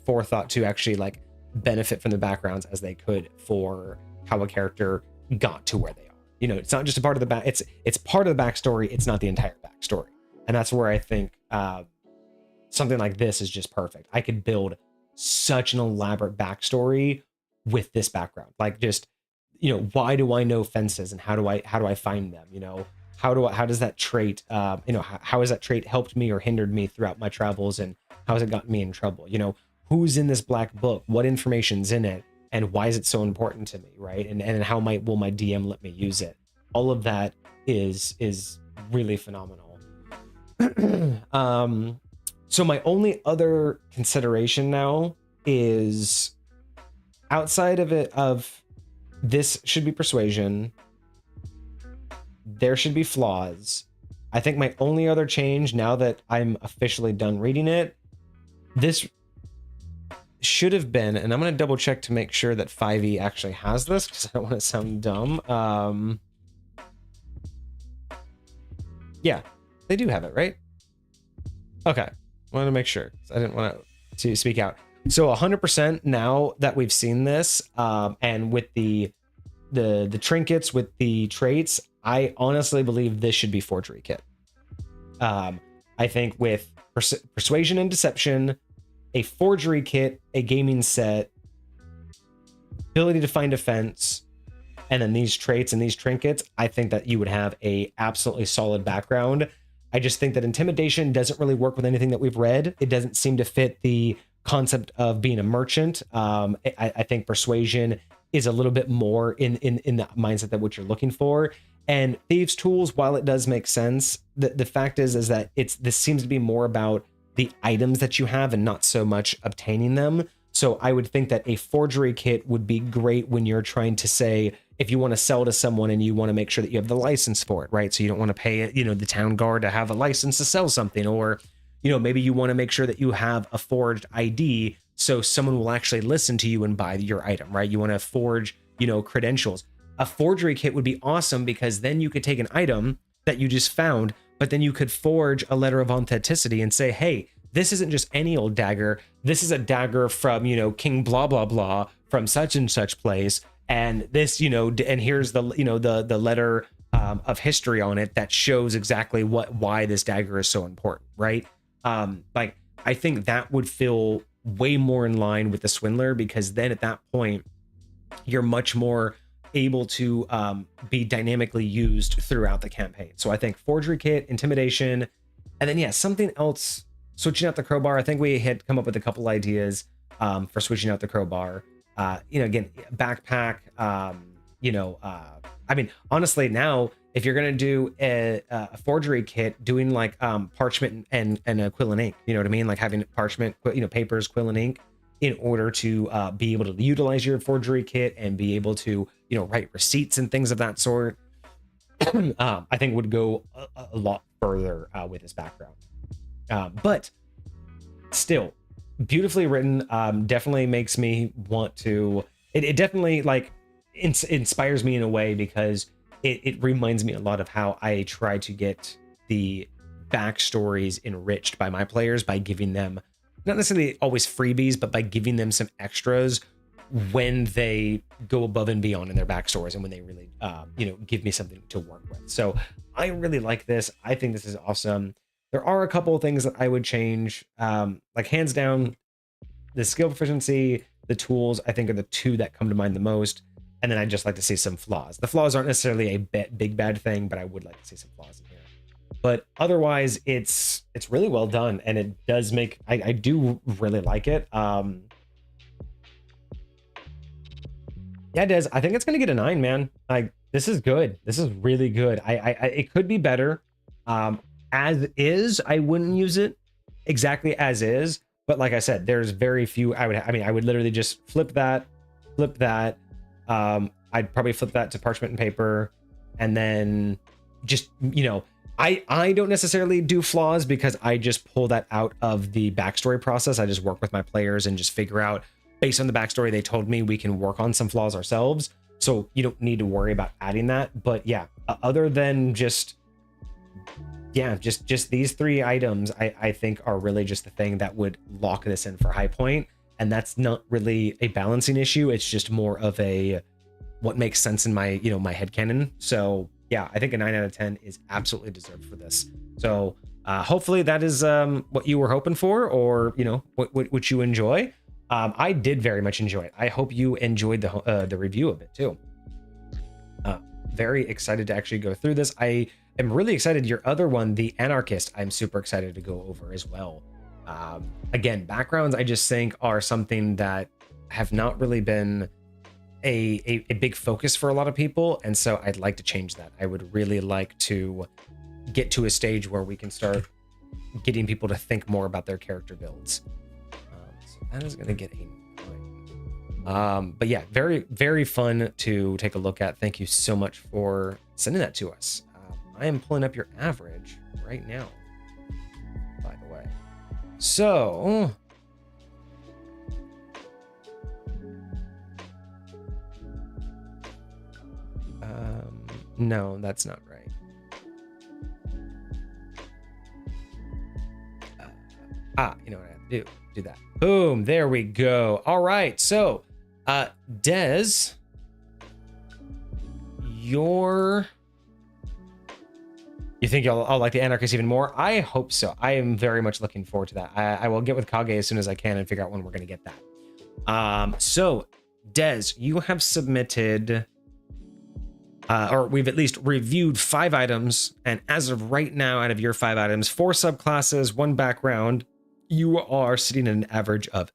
A: forethought to actually like benefit from the backgrounds as they could for how a character got to where they are. You know, it's not just a part of the back, it's part of the backstory. It's not the entire backstory. And that's where I think something like this is just perfect. I could build such an elaborate backstory with this background. Like, just, you know, why do I know fences and how do I find them? You know, how does that trait, you know, how has that trait helped me or hindered me throughout my travels, and how has it gotten me in trouble? You know, who's in this black book? What information's in it? And why is it so important to me, right? And how will my DM let me use it? All of that is really phenomenal. So my only other consideration now is, outside of this should be persuasion, there should be flaws, I think my only other change, now that I'm officially done reading it, this should have been, and I'm going to double check to make sure that 5e actually has this, because I don't want to sound dumb. Yeah, they do have it, right? Okay, I want to make sure. I didn't want to speak out. So 100% now that we've seen this, and with the trinkets, with the traits, I honestly believe this should be forgery kit. I think with persuasion and deception, a forgery kit, a gaming set, ability to find defense, and then these traits and these trinkets, I think that you would have a absolutely solid background. I just think that intimidation doesn't really work with anything that we've read. It doesn't seem to fit the concept of being a merchant. I think persuasion is a little bit more in the mindset that what you're looking for. And thieves tools, while it does make sense, the fact is that this seems to be more about the items that you have and not so much obtaining them. So I would think that a forgery kit would be great when you're trying to say, if you want to sell to someone and you want to make sure that you have the license for it, right? So you don't want to pay, the town guard to have a license to sell something, or, maybe you want to make sure that you have a forged ID so someone will actually listen to you and buy your item, right? You want to forge, credentials. A forgery kit would be awesome, because then you could take an item that you just found, but then you could forge a letter of authenticity and say, hey, this isn't just any old dagger. This is a dagger from, King blah, blah, blah from such and such place. And this, and here's the, the letter of history on it that shows exactly why this dagger is so important, right? I think that would feel way more in line with the Swindler, because then at that point, you're much more able to be dynamically used throughout the campaign. So I think forgery kit, intimidation, and then something else, switching out the crowbar. I think we had come up with a couple ideas for switching out the crowbar. Again, backpack, honestly, now if you're going to do a forgery kit, doing like parchment and a quill and ink, you know what I mean? Like having parchment, papers, quill and ink, in order to be able to utilize your forgery kit and be able to, write receipts and things of that sort. I think would go a lot further with his background. But still, beautifully written. Definitely makes me want to. It definitely inspires me in a way, because it reminds me a lot of how I try to get the backstories enriched by my players by giving them not necessarily always freebies, but by giving them some extras when they go above and beyond in their backstories and when they really give me something to work with. So I really like this. I think this is awesome. There are a couple of things that I would change, hands down, the skill proficiency, the tools, I think are the two that come to mind the most. And then I'd just like to see some flaws. The flaws aren't necessarily a big bad thing, but I would like to see some flaws in here. But otherwise, it's really well done, and it does make, I do really like it. Yeah, Des, I think it's gonna get a 9, man. This is good. This is really good. It could be better. As is, I wouldn't use it exactly as is, but like I said, there's very few. I would literally just flip that. I'd probably flip that to parchment and paper, and then just, I don't necessarily do flaws, because I just pull that out of the backstory process. I just work with my players and just figure out, based on the backstory they told me, we can work on some flaws ourselves. So you don't need to worry about adding that. But yeah, other than just these 3 items, I think are really just the thing that would lock this in for high point. And that's not really a balancing issue. It's just more of a, what makes sense in my, my headcanon. So yeah, I think a 9 out of 10 is absolutely deserved for this. So hopefully that is what you were hoping for, or, what you enjoy. I did very much enjoy it. I hope you enjoyed the review of it too. Very excited to actually go through this. I am really excited. Your other one, the Anarchist, I'm super excited to go over as well. Again, backgrounds, I just think are something that have not really been a big focus for a lot of people. And so I'd like to change that. I would really like to get to a stage where we can start getting people to think more about their character builds. So that is going to get a 9. But yeah, very, very fun to take a look at. Thank you so much for sending that to us. I am pulling up your average right now, by the way. So, no, that's not right. You know what I have to do that. Boom, there we go. All right, so Des, you think I'll like the Anarchist even more? I hope so. I am very much looking forward to that. I will get with Kage as soon as I can and figure out when we're going to get that. So Des, you have submitted, or we've at least reviewed 5 items, and as of right now, out of your 5 items, 4 subclasses, 1 background, you are sitting at an average of,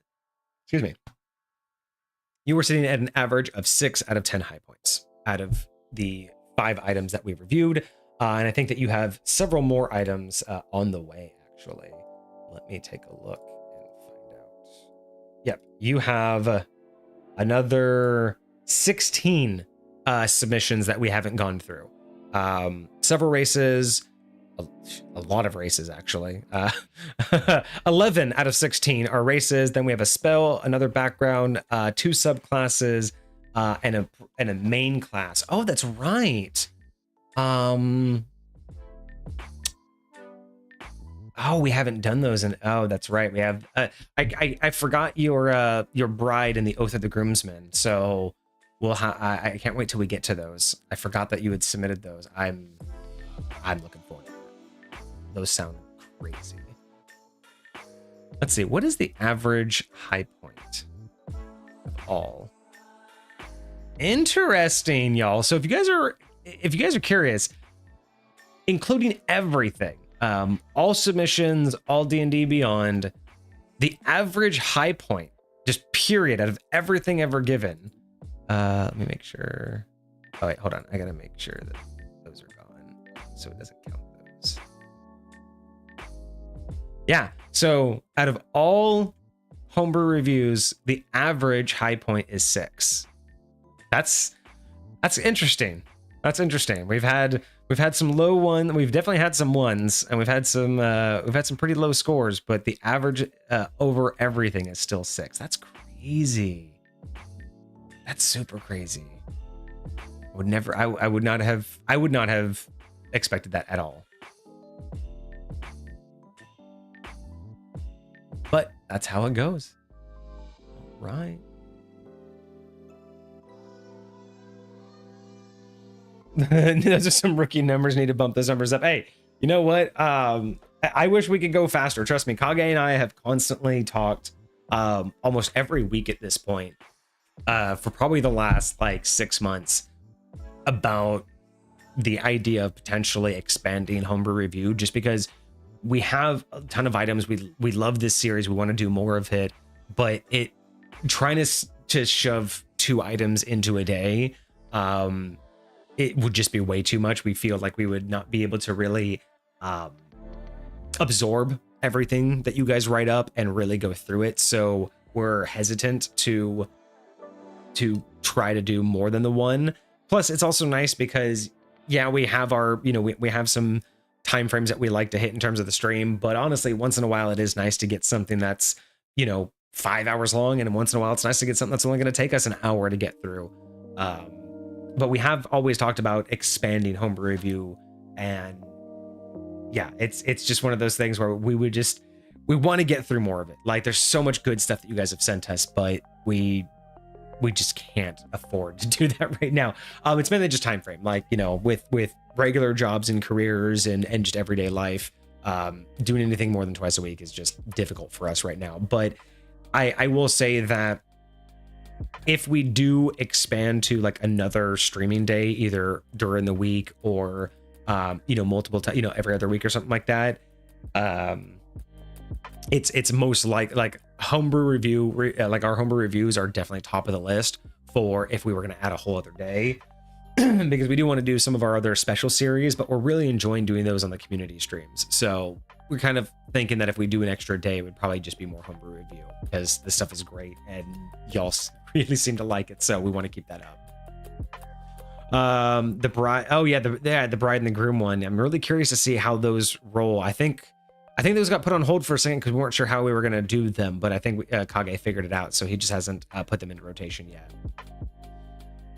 A: you were sitting at an average of 6 out of 10 high points out of the 5 items that we reviewed. And I think that you have several more items on the way, actually. Let me take a look and find out. Yep, you have another 16 submissions that we haven't gone through. Several races, a lot of races, actually. 11 out of 16 are races. Then we have a spell, another background, 2 subclasses, and a main class. Oh, that's right. Oh, we haven't done those, and oh, that's right. We have. I forgot your bride and the Oath of the Groomsmen. So we'll. I can't wait till we get to those. I forgot that you had submitted those. I'm looking forward to that. Those sound crazy. Let's see. What is the average high point of all? Interesting, y'all. So if you guys are curious, including everything, all submissions, all D&D Beyond, the average high point, just period, out of everything ever given. Let me make sure. Oh wait, hold on. I gotta make sure that those are gone, so it doesn't count those. Yeah. So out of all homebrew reviews, the average high point is 6. That's interesting. That's interesting. We've had some low one. We've definitely had some ones, and we've had some pretty low scores. But the average over everything is still 6. That's crazy. That's super crazy. I would not have expected that at all. But that's how it goes. All right. Those are some rookie numbers. Need to bump those numbers up. Hey, you know what? I wish we could go faster. Trust me, Kage and I have constantly talked almost every week at this point for probably the last like 6 months about the idea of potentially expanding homebrew review, just because we have a ton of items. We love this series. We want to do more of it, but trying to shove 2 items into a day, it would just be way too much. We feel like we would not be able to really absorb everything that you guys write up and really go through it. So we're hesitant to try to do more than the one. Plus, it's also nice because, yeah, we have our, we have some time frames that we like to hit in terms of the stream. But honestly, once in a while, it is nice to get something that's, 5 hours long. And once in a while, it's nice to get something that's only going to take us an hour to get through. But we have always talked about expanding homebrew review, and yeah, it's just one of those things where we want to get through more of it. Like, there's so much good stuff that you guys have sent us, but we just can't afford to do that right now. It's mainly just time frame, like, with regular jobs and careers and just everyday life, doing anything more than twice a week is just difficult for us right now. But I will say that if we do expand to like another streaming day, either during the week or multiple times, every other week or something like that, it's most like homebrew review, like our homebrew reviews are definitely top of the list for if we were going to add a whole other day, because we do want to do some of our other special series, but we're really enjoying doing those on the community streams. So we're kind of thinking that if we do an extra day, it would probably just be more homebrew review, because this stuff is great and y'all really seem to like it. So we want to keep that up. The bride. Oh yeah, the bride and the groom one. I'm really curious to see how those roll. I think those got put on hold for a second because we weren't sure how we were gonna do them, but I think Kage figured it out, so he just hasn't put them into rotation yet.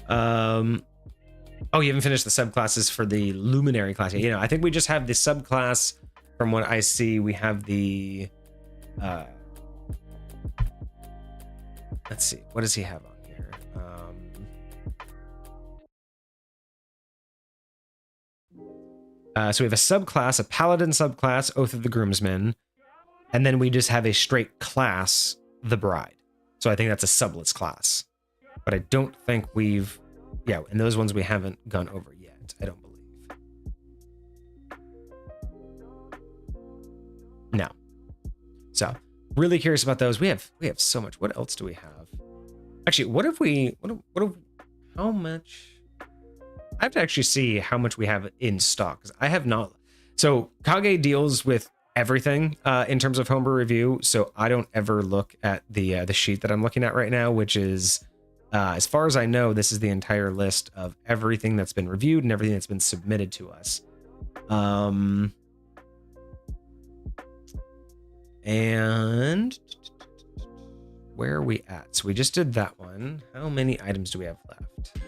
A: Oh, you haven't finished the subclasses for the luminary class yet. You know, I think we just have the subclass. From what I see, we have the. Let's see. What does he have on here? So we have a subclass, a paladin subclass, Oath of the Groomsman, and then we just have a straight class, the Bride. So I think that's a sublets class, but I don't think we've, yeah, and those ones we haven't gone over yet. I don't believe. No. So really curious about those. We have so much. What else do we have? Actually, how much? I have to actually see how much we have in stock because I have not. So Kage deals with everything in terms of homebrew review, so I don't ever look at the sheet that I'm looking at right now, which is, as far as I know, this is the entire list of everything that's been reviewed and everything that's been submitted to us. And where are we at? So we just did that one. How many items do we have left?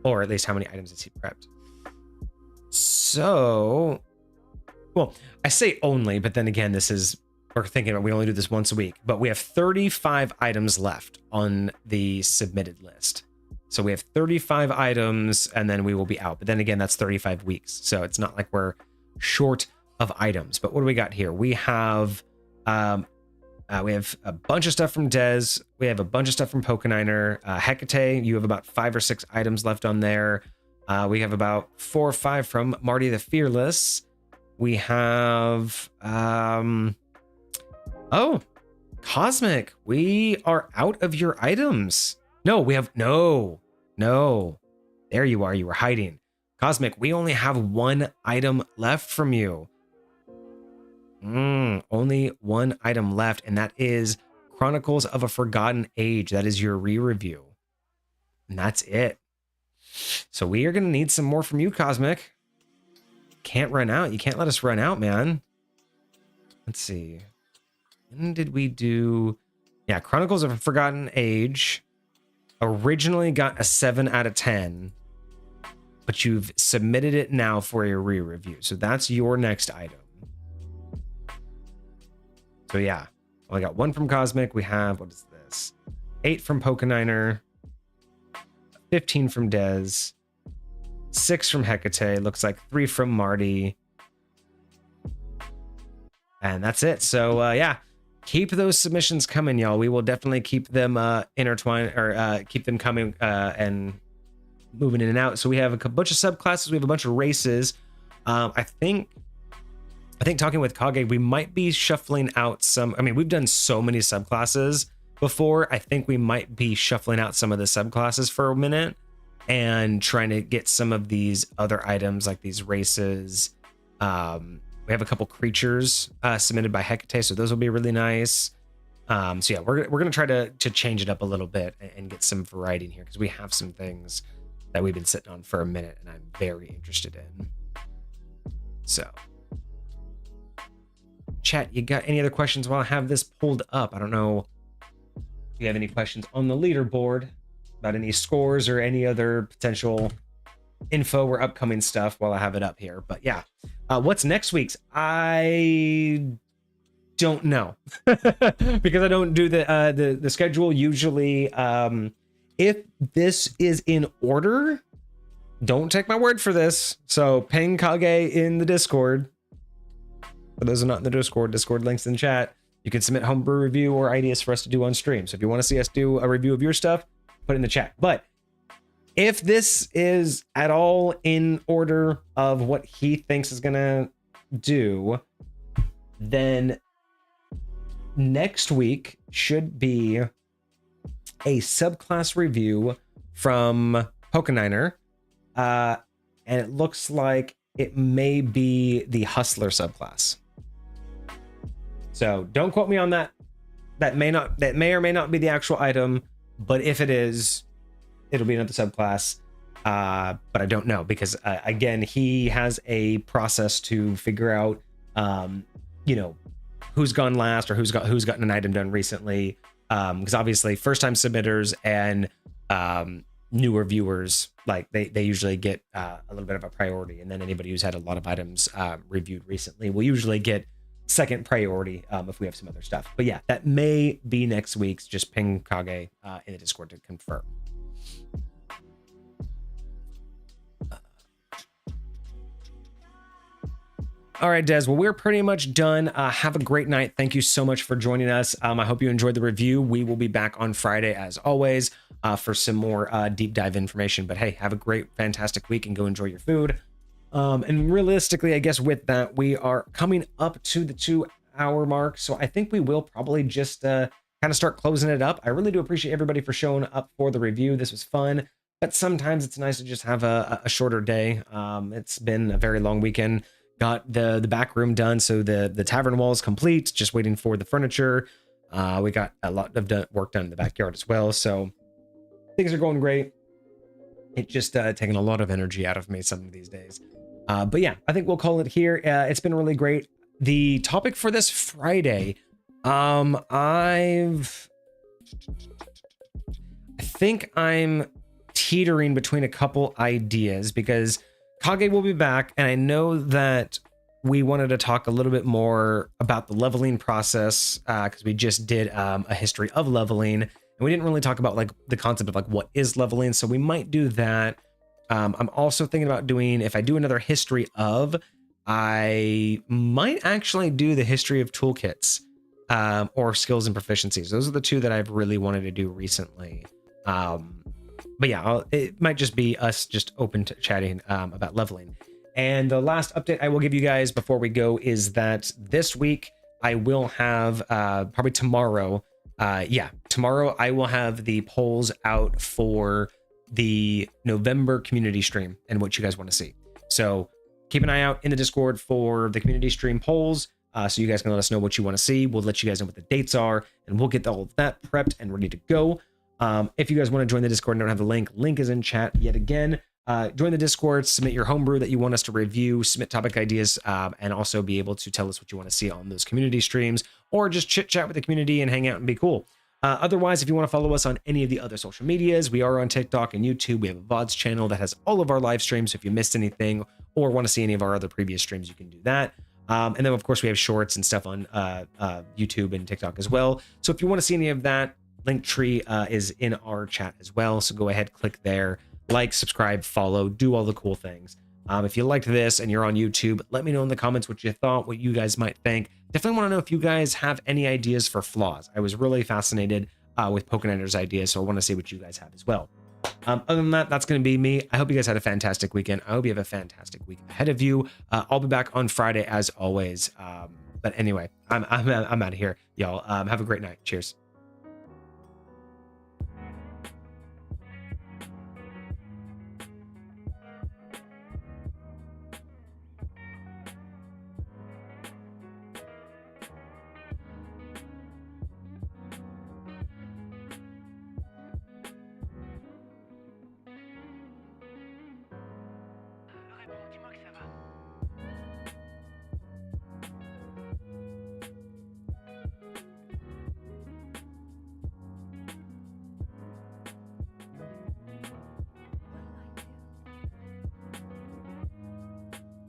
A: Or at least how many items has he prepped? So, well, I say only, but then again, we're thinking about we only do this once a week, but we have 35 items left on the submitted list. So we have 35 items and then we will be out. But then again, that's 35 weeks. So it's not like we're short of items. But what do we got here? We have a bunch of stuff from Dez. We have a bunch of stuff from Pokeniner. Hecate, you have about 5 or 6 items left on there. We have about 4 or 5 from Marty the Fearless. We have oh, Cosmic, we are out of your items. No, we have no. There you are, you were hiding. Cosmic, we only have 1 item left from you. Only 1 item left, and that is Chronicles of a Forgotten Age. That is your re-review. And that's it. So we are going to need some more from you, Cosmic. Can't run out. You can't let us run out, man. Let's see. When did we do... Yeah, Chronicles of a Forgotten Age. Originally got a 7 out of 10. But you've submitted it now for a re-review. So that's your next item. So yeah, well, I got 1 from Cosmic. We have, what is this? 8 from Pokeniner, 15 from Dez, 6 from Hecate, looks like 3 from Marty. And that's it. So yeah, keep those submissions coming, y'all. We will definitely keep them intertwined or keep them coming and moving in and out. So we have a bunch of subclasses. We have a bunch of races. I think talking with Kage, we might be shuffling out some. I mean, we've done so many subclasses before. I think we might be shuffling out some of the subclasses for a minute and trying to get some of these other items like these races. We have a couple creatures submitted by Hecate, so those will be really nice. So yeah, we're gonna try to change it up a little bit and get some variety in here because we have some things that we've been sitting on for a minute and I'm very interested in. So. Chat, you got any other questions while I have this pulled up? I don't know if you have any questions on the leaderboard about any scores or any other potential info or upcoming stuff while I have it up here. But yeah, what's next week's? I don't know because I don't do the schedule usually. If this is in order, don't take my word for this. So ping Kage in the Discord. For those who are not in the Discord links in the chat. You can submit homebrew review or ideas for us to do on stream. So if you want to see us do a review of your stuff, put it in the chat. But if this is at all in order of what he thinks is gonna do, then next week should be a subclass review from Pokeniner. And it looks like it may be the Hustler subclass. So don't quote me on that. That may or may not be the actual item, but if it is, it'll be another subclass. but I don't know because again, he has a process to figure out, you know, who's gone last or who's gotten an item done recently. Because obviously, first time submitters and newer viewers, like they usually get a little bit of a priority, and then anybody who's had a lot of items reviewed recently will usually get second priority if we have some other stuff. But yeah, that may be next week's. Just ping Kage in the Discord to confirm. All right, Des. Well, we're pretty much done. Have a great night. Thank you so much for joining us. I hope you enjoyed the review. We will be back on Friday, as always, for some more deep dive information. But hey, have a great, fantastic week and go enjoy your food. And realistically, I guess with that, we are coming up to the 2-hour mark. So I think we will probably just kind of start closing it up. I really do appreciate everybody for showing up for the review. This was fun, but sometimes it's nice to just have a shorter day. It's been a very long weekend. Got the back room done, so the tavern wall is complete, just waiting for the furniture. We got a lot of work done in the backyard as well, so things are going great. It's just taking a lot of energy out of me some of these days. But yeah, I think we'll call it here. It's been really great. The topic for this Friday, I think I'm teetering between a couple ideas because Kage will be back, and I know that we wanted to talk a little bit more about the leveling process because we just did a history of leveling, and we didn't really talk about like the concept of like what is leveling, so we might do that. I'm also thinking about doing, if I do another history of, I might actually do the history of toolkits or skills and proficiencies. Those are the two that I've really wanted to do recently. But yeah, it might just be us just open to chatting about leveling. And the last update I will give you guys before we go is that this week I will have probably tomorrow. Tomorrow I will have the polls out for the November community stream and what you guys want to see. So keep an eye out in the Discord for the community stream polls. So you guys can let us know what you want to see. We'll let you guys know what the dates are, and we'll get all of that prepped and ready to go. If you guys want to join the Discord and don't have the link is in chat yet again. Join the Discord, submit your homebrew that you want us to review, submit topic ideas, and also be able to tell us what you want to see on those community streams, or just chit chat with the community and hang out and be cool. Otherwise, if you want to follow us on any of the other social medias, we are on TikTok and YouTube. We have a VODs channel that has all of our live streams. So if you missed anything or want to see any of our other previous streams, you can do that. And then of course we have shorts and stuff on YouTube and TikTok as well. So if you want to see any of that, Linktree is in our chat as well. So go ahead, click there, like, subscribe, follow, do all the cool things. If you liked this and you're on YouTube, let me know in the comments what you thought, what you guys might think. Definitely want to know if you guys have any ideas for flaws. I was really fascinated with Pokenender's ideas, so I want to see what you guys have as well. Other than that, that's going to be me. I hope you guys had a fantastic weekend. I hope you have a fantastic week ahead of you. I'll be back on Friday as always. But anyway, I'm out of here, y'all. Have a great night. Cheers.